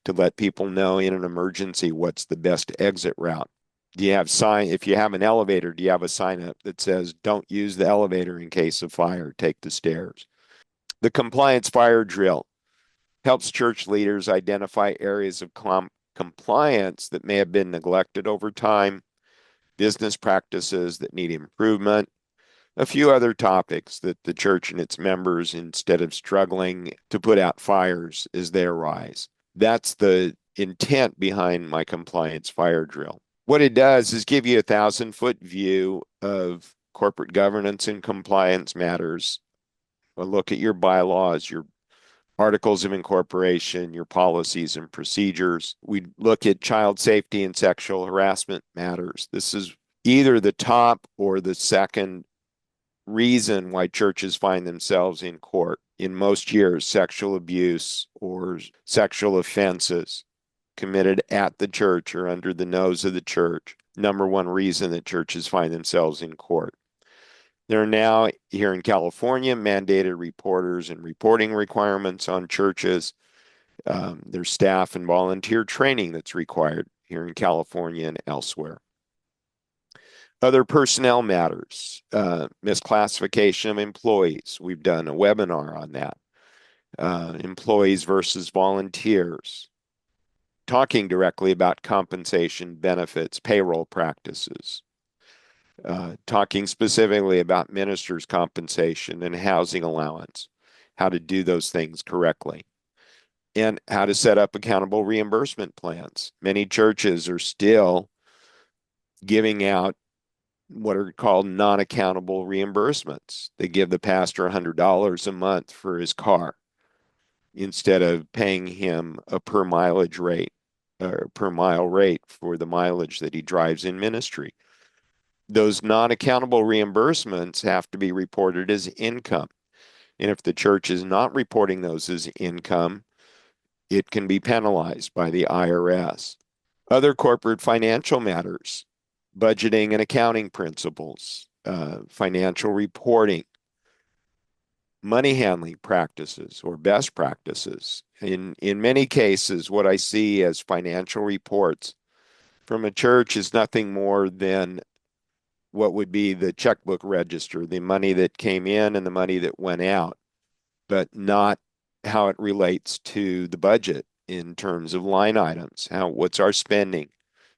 to let people know in an emergency what's the best exit route? Do you have if you have an elevator, do you have a sign up that says, don't use the elevator in case of fire, take the stairs? The compliance fire drill helps church leaders identify areas of compliance that may have been neglected over time, business practices that need improvement, a few other topics that the church and its members, instead of struggling to put out fires as they arise. That's the intent behind my compliance fire drill. What it does is give you a 1,000-foot view of corporate governance and compliance matters. A look at your bylaws, your articles of incorporation, your policies and procedures. We look at child safety and sexual harassment matters. This is either the top or the second reason why churches find themselves in court. In most years, sexual abuse or sexual offenses committed at the church or under the nose of the church. Number one reason that churches find themselves in court. There are now, here in California, mandated reporters and reporting requirements on churches. There's staff and volunteer training that's required here in California and elsewhere. Other personnel matters, misclassification of employees. We've done a webinar on that. Employees versus volunteers. Talking directly about compensation, benefits, payroll practices. Talking specifically about ministers' compensation and housing allowance, how to do those things correctly, and how to set up accountable reimbursement plans. Many churches are still giving out what are called non-accountable reimbursements. They give the pastor $100 a month for his car instead of paying him a per mileage rate or per mile rate for the mileage that he drives in ministry. Those non-accountable reimbursements have to be reported as income. And if the church is not reporting those as income, it can be penalized by the IRS. Other corporate financial matters, budgeting and accounting principles, financial reporting, money handling practices or best practices. In many cases, what I see as financial reports from a church is nothing more than what would be the checkbook register, the money that came in and the money that went out, but not how it relates to the budget in terms of line items. What's our spending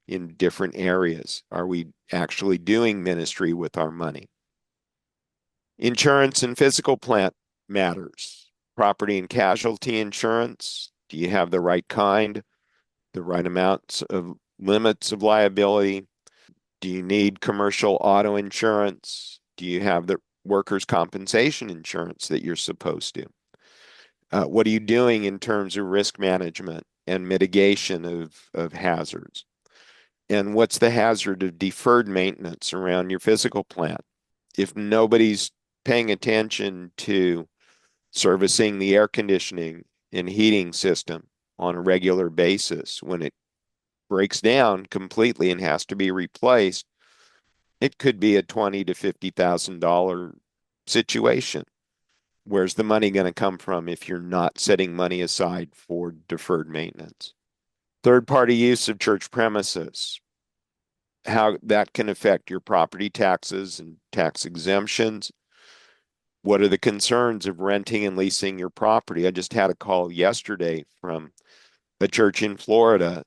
in different areas? Are we actually doing ministry with our money? Insurance and physical plant matters. Property and casualty insurance. Do you have the right kind, the right amounts of limits of liability? Do you need commercial auto insurance? Do you have the workers' compensation insurance that you're supposed to? What are you doing in terms of risk management and mitigation of hazards? And what's the hazard of deferred maintenance around your physical plant? If nobody's paying attention to servicing the air conditioning and heating system on a regular basis, when it breaks down completely and has to be replaced, it could be a $20,000 to $50,000 situation. Where's the money going to come from if you're not setting money aside for deferred maintenance? Third-party use of church premises, how that can affect your property taxes and tax exemptions. What are the concerns of renting and leasing your property? I just had a call yesterday from a church in Florida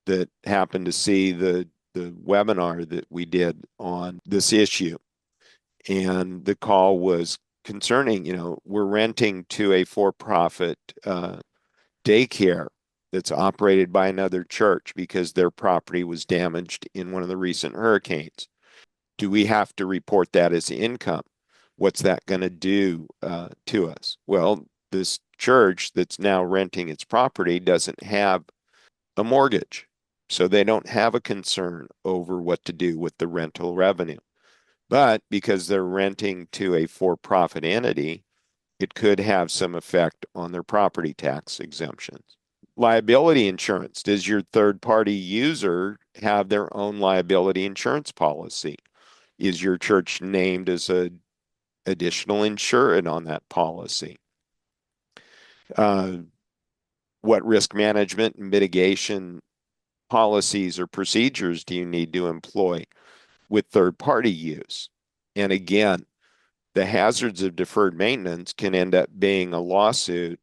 that happened to see the webinar that we did on this issue. And the call was concerning, we're renting to a for-profit daycare that's operated by another church because their property was damaged in one of the recent hurricanes. Do we have to report that as income? What's that going to do to us? Well, this church that's now renting its property doesn't have a mortgage, so they don't have a concern over what to do with the rental revenue. But because they're renting to a for-profit entity, it could have some effect on their property tax exemptions. Liability insurance. Does your third-party user have their own liability insurance policy? Is your church named as an additional insured on that policy? What risk management and mitigation policies or procedures do you need to employ with third-party use? And again, the hazards of deferred maintenance can end up being a lawsuit,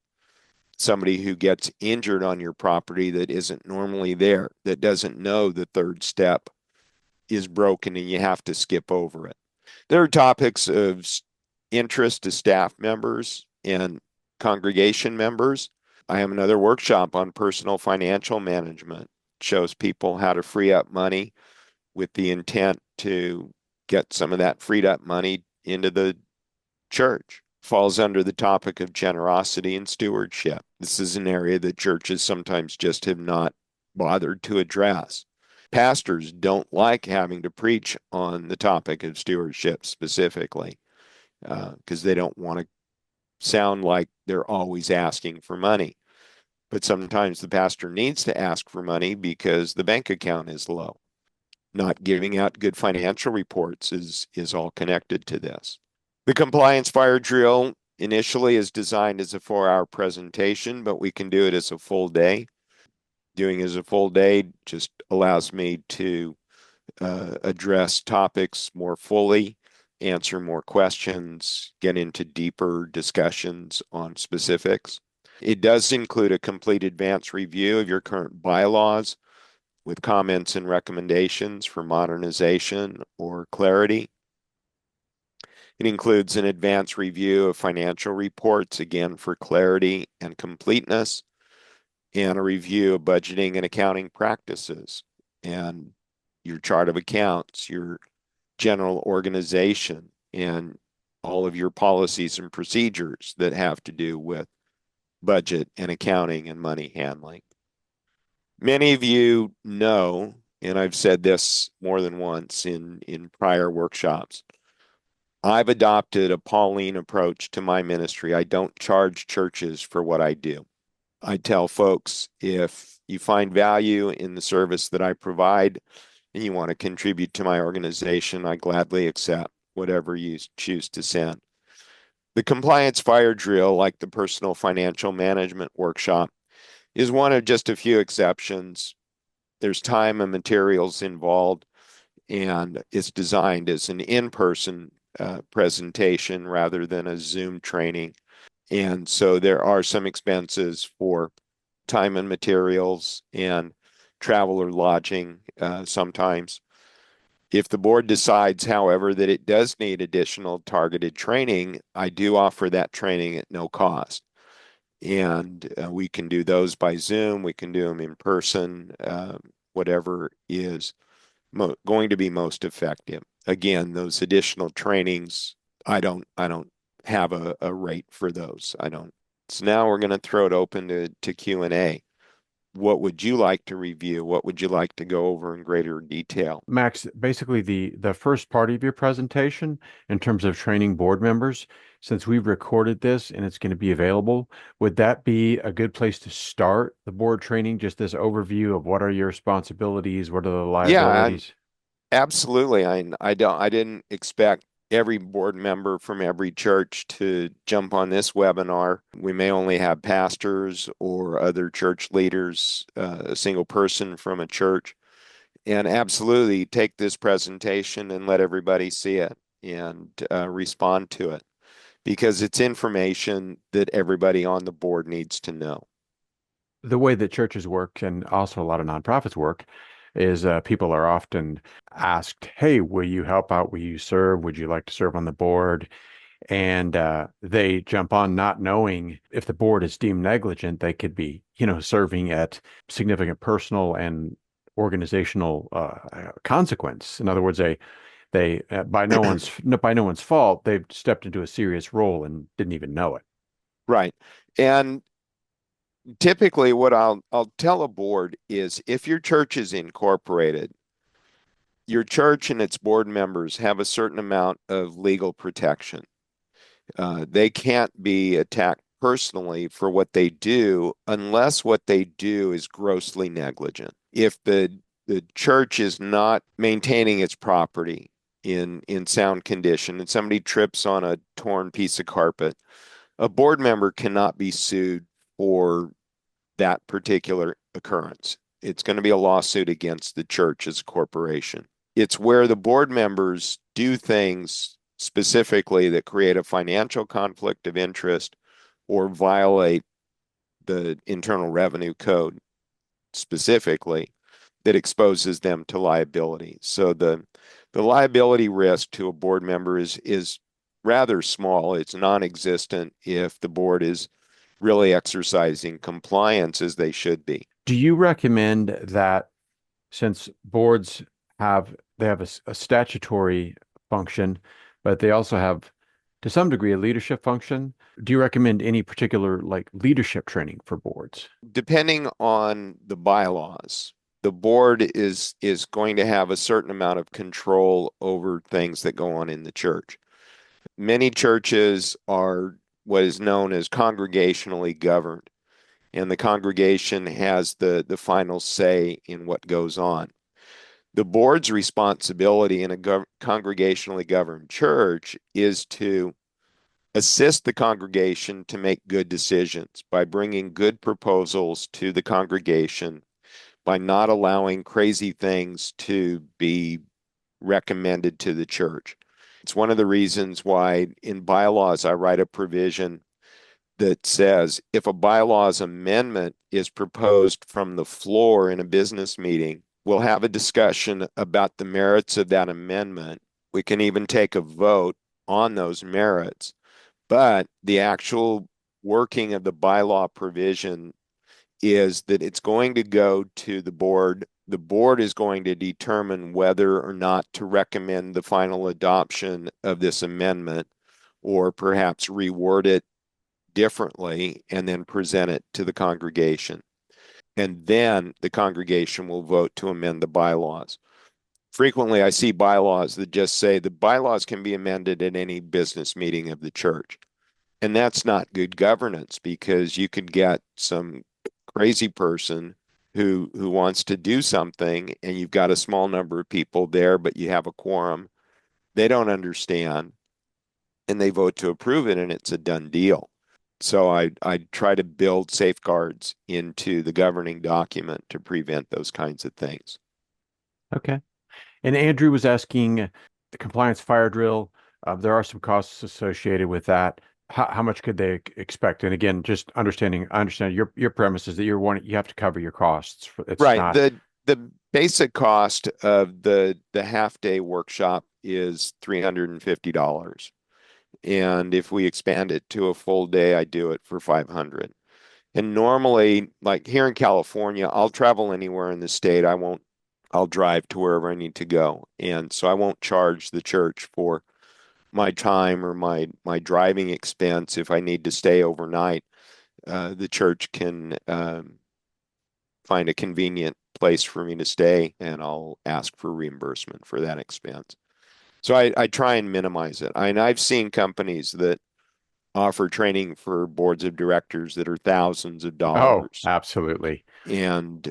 somebody who gets injured on your property that isn't normally there, that doesn't know the third step is broken and you have to skip over it. There are topics of interest to staff members and congregation members. I have another workshop on personal financial management. It shows people how to free up money with the intent to get some of that freed up money into the church. Falls under the topic of generosity and stewardship. This is an area that churches sometimes just have not bothered to address. Pastors don't like having to preach on the topic of stewardship specifically because they don't want to sound like they're always asking for money. But sometimes the pastor needs to ask for money because the bank account is low. Not giving out good financial reports is all connected to this. The compliance fire drill initially is designed as a 4-hour presentation, but we can do it as a full day. Doing it as a full day just allows me to address topics more fully, answer more questions, get into deeper discussions on specifics. It does include a complete advanced review of your current bylaws with comments and recommendations for modernization or clarity. It includes an advanced review of financial reports, again, for clarity and completeness, and a review of budgeting and accounting practices, and your chart of accounts, your general organization, and all of your policies and procedures that have to do with budget and accounting and money handling. Many of you know, and I've said this more than once in prior workshops, I've adopted a Pauline approach to my ministry. I don't charge churches for what I do. I tell folks, if you find value in the service that I provide and you want to contribute to my organization, I gladly accept whatever you choose to send. The compliance fire drill, like the personal financial management workshop, is one of just a few exceptions. There's time and materials involved, and it's designed as an in-person presentation rather than a Zoom training. And so there are some expenses for time and materials and travel or lodging sometimes. If the board decides, however, that it does need additional targeted training, I do offer that training at no cost. And we can do those by Zoom, we can do them in person, whatever is going to be most effective. Again, those additional trainings, I don't have a rate for those. I don't. So now we're going to throw it open to Q&A. What would you like to review? What would you like to go over in greater detail? Max, basically the first part of your presentation in terms of training board members, since we've recorded this and it's going to be available, would that be a good place to start the board training? Just this overview of what are your responsibilities, what are the Yeah, liabilities? absolutely. I didn't expect every board member from every church to jump on this webinar. We may only have pastors or other church leaders, a single person from a church. And absolutely take this presentation and let everybody see it and respond to it. because it's information that everybody on the board needs to know. The way that churches work and also a lot of nonprofits work is people are often asked, "Hey, will you help out? Will you serve? Would you like to serve on the board?" And they jump on not knowing if the board is deemed negligent, they could be, serving at significant personal and organizational consequence. In other words, they by no one's fault, they've stepped into a serious role and didn't even know it. Right. And typically what I'll tell a board is if your church is incorporated, your church and its board members have a certain amount of legal protection. They can't be attacked personally for what they do unless what they do is grossly negligent. If the church is not maintaining its property in sound condition and somebody trips on a torn piece of carpet, a board member cannot be sued for that particular occurrence. It's going to be a lawsuit against the church as a corporation. It's where the board members do things specifically that create a financial conflict of interest or violate the Internal Revenue Code specifically that exposes them to liability. So the liability risk to a board member is rather small. It's non-existent if the board is really exercising compliance as they should be. Do you recommend that since boards have a statutory function, but they also have to some degree a leadership function? Do you recommend any particular like leadership training for boards? Depending on the bylaws, the board is going to have a certain amount of control over things that go on in the church. Many churches are what is known as congregationally governed, and the congregation has the final say in what goes on. The board's responsibility in a congregationally governed church is to assist the congregation to make good decisions by bringing good proposals to the congregation, by not allowing crazy things to be recommended to the church. It's one of the reasons why in bylaws I write a provision that says if a bylaws amendment is proposed from the floor in a business meeting, we'll have a discussion about the merits of that amendment. We can even take a vote on those merits, but the actual working of the bylaw provision is that it's going to go to the board. The board is going to determine whether or not to recommend the final adoption of this amendment or perhaps reword it differently and then present it to the congregation. And then the congregation will vote to amend the bylaws. Frequently, I see bylaws that just say the bylaws can be amended at any business meeting of the church. And that's not good governance because you could get some crazy person who wants to do something and you've got a small number of people there, but you have a quorum. They don't understand and they vote to approve it and it's a done deal. So I try to build safeguards into the governing document to prevent those kinds of things. Okay. And Andrew was asking the compliance fire drill. There are some costs associated with that. How much could they expect? And again, just understanding, I understand your premise is that you have to cover your costs. It's Right. not. The basic cost of the half day workshop is $350. And if we expand it to a full day, I do it for 500. And normally, like here in California, I'll travel anywhere in the state. I'll drive to wherever I need to go. And so I won't charge the church for my time or my driving expense if I need to stay overnight. The church can find a convenient place for me to stay, and I'll ask for reimbursement for that expense. So I try and minimize it. I've seen companies that offer training for boards of directors that are thousands of Oh, dollars, absolutely. and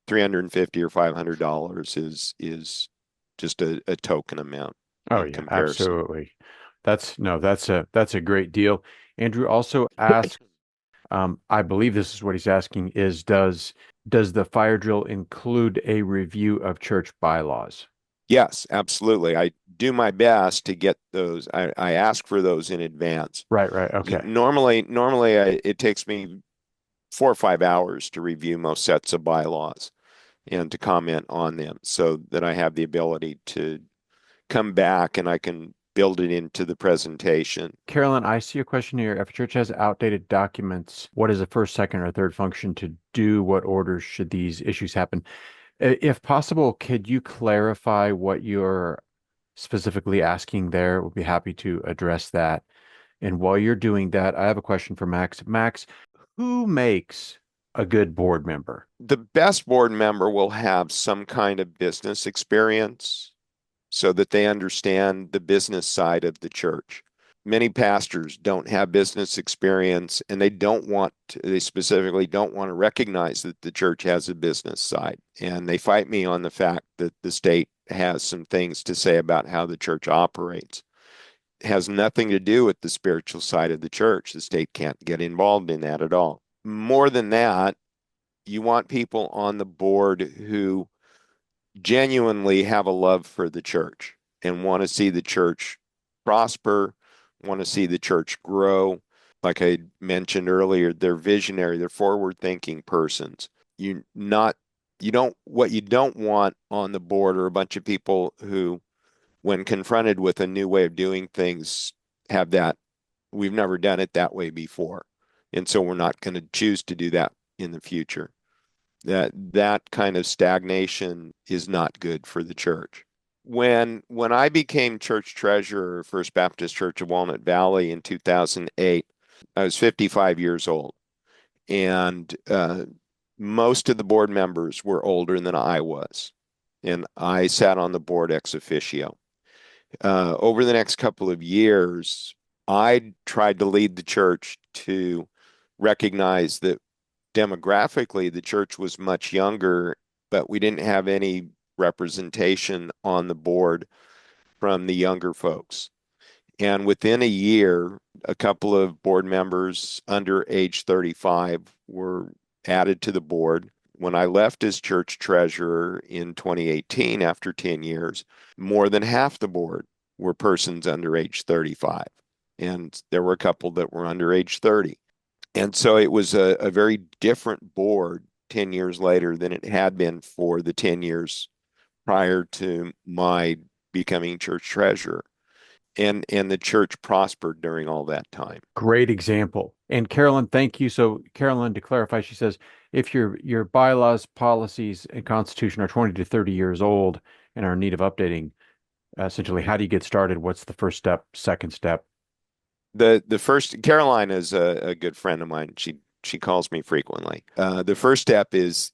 350 or $500 is just a token amount Oh in yeah, comparison. absolutely. That's no, that's a great deal. Andrew also asked, I believe this is what he's asking, is does the fire drill include a review of church bylaws? Yes, absolutely. I do my best to get those. I ask for those in advance. Right, right. Okay. It takes me 4 or 5 hours to review most sets of bylaws and to comment on them so that I have the ability to come back and I can build it into the presentation. Carolyn, I see a question here. If a church has outdated documents, what is the first, second, or third function to do? What orders should these issues happen? If possible, could you clarify what you're specifically asking there? We'll be happy to address that. And while you're doing that, I have a question for Max. Max, who makes a good board member? The best board member will have some kind of business experience so that they understand the business side of the church. Many pastors don't have business experience and they specifically don't want to recognize that the church has a business side. And they fight me on the fact that the state has some things to say about how the church operates. It has nothing to do with the spiritual side of the church. The state can't get involved in that at all. More than that, you want people on the board who genuinely have a love for the church and want to see the church prosper, want to see the church grow. Like I mentioned earlier, they're visionary, they're forward-thinking persons. You not you don't what you don't want on the board are a bunch of people who, when confronted with a new way of doing things, have that we've never done it that way before. And so we're not going to choose to do that in the future. That kind of stagnation is not good for the church. When I became church treasurer of First Baptist Church of Walnut Valley in 2008, I was 55 years old, and most of the board members were older than I was, and I sat on the board ex officio. Over the next couple of years, I tried to lead the church to recognize that demographically, the church was much younger, but we didn't have any representation on the board from the younger folks. And within a year, a couple of board members under age 35 were added to the board. When I left as church treasurer in 2018, after 10 years, more than half the board were persons under age 35. And there were a couple that were under age 30. And so it was a very different board 10 years later than it had been for the 10 years prior to my becoming church treasurer. And the church prospered during all that time. Great example. And Carolyn, thank you. So, Carolyn, to clarify, she says if your bylaws, policies, and constitution are 20 to 30 years old and are in need of updating, essentially, how do you get started? What's the first step, second step? The first Caroline is a good friend of mine. She calls me frequently. The first step is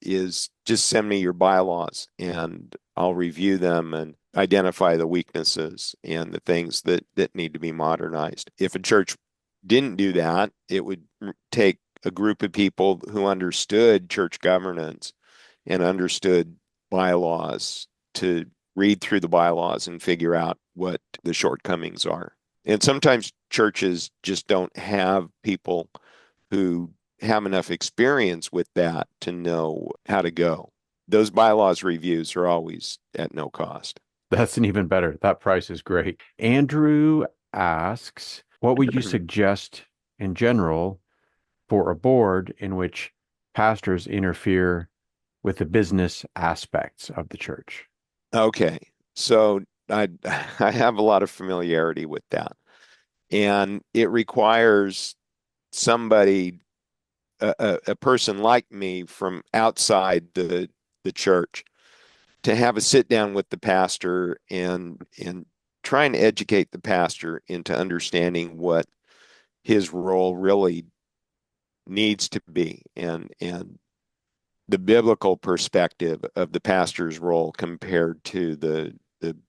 just send me your bylaws and I'll review them and identify the weaknesses and the things that need to be modernized. If a church didn't do that, it would take a group of people who understood church governance and understood bylaws to read through the bylaws and figure out what the shortcomings are. And sometimes churches just don't have people who have enough experience with that to know how to go. Those bylaws reviews are always at no cost. That's an even better. That price is great. Andrew asks, what would you suggest in general for a board in which pastors interfere with the business aspects of the church? Okay, so I have a lot of familiarity with that, and it requires somebody, a person like me from outside the church, to have a sit down with the pastor and try and educate the pastor into understanding what his role really needs to be and the biblical perspective of the pastor's role compared to the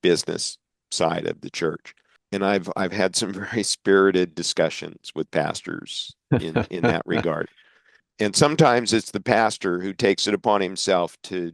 business side of the church. And I've had some very spirited discussions with pastors in that regard. And sometimes it's the pastor who takes it upon himself to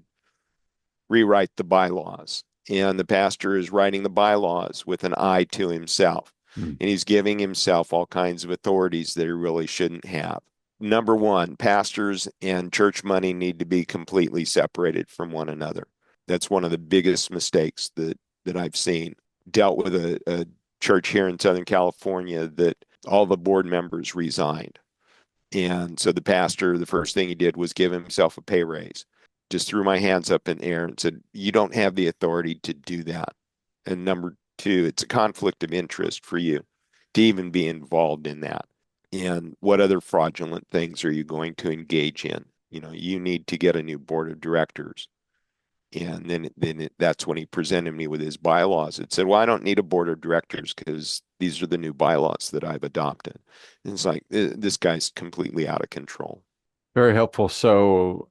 rewrite the bylaws. And the pastor is writing the bylaws with an eye to himself. Hmm. And he's giving himself all kinds of authorities that he really shouldn't have. Number one, pastors and church money need to be completely separated from one another. That's one of the biggest mistakes that that I've seen. Dealt with a church here in Southern California that all the board members resigned. And so the pastor, the first thing he did was give himself a pay raise. Just threw my hands up in the air and said, you don't have the authority to do that. And number two, it's a conflict of interest for you to even be involved in that. And what other fraudulent things are you going to engage in? You need to get a new board of directors. And that's when he presented me with his bylaws. It said, well, I don't need a board of directors because these are the new bylaws that I've adopted. And it's like, this guy's completely out of control. Very helpful. So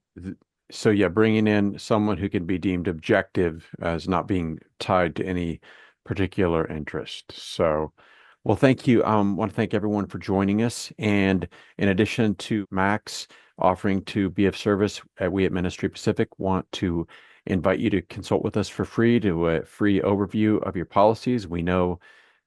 yeah, bringing in someone who can be deemed objective as not being tied to any particular interest. So, well, thank you. I want to thank everyone for joining us. And in addition to Max offering to be of service, we at Ministry Pacific want to invite you to consult with us for free, to a free overview of your policies. We know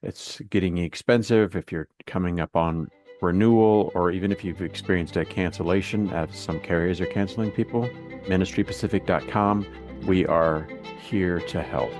it's getting expensive if you're coming up on renewal, or even if you've experienced a cancellation, as some carriers are canceling people. MinistryPacific.com. We are here to help.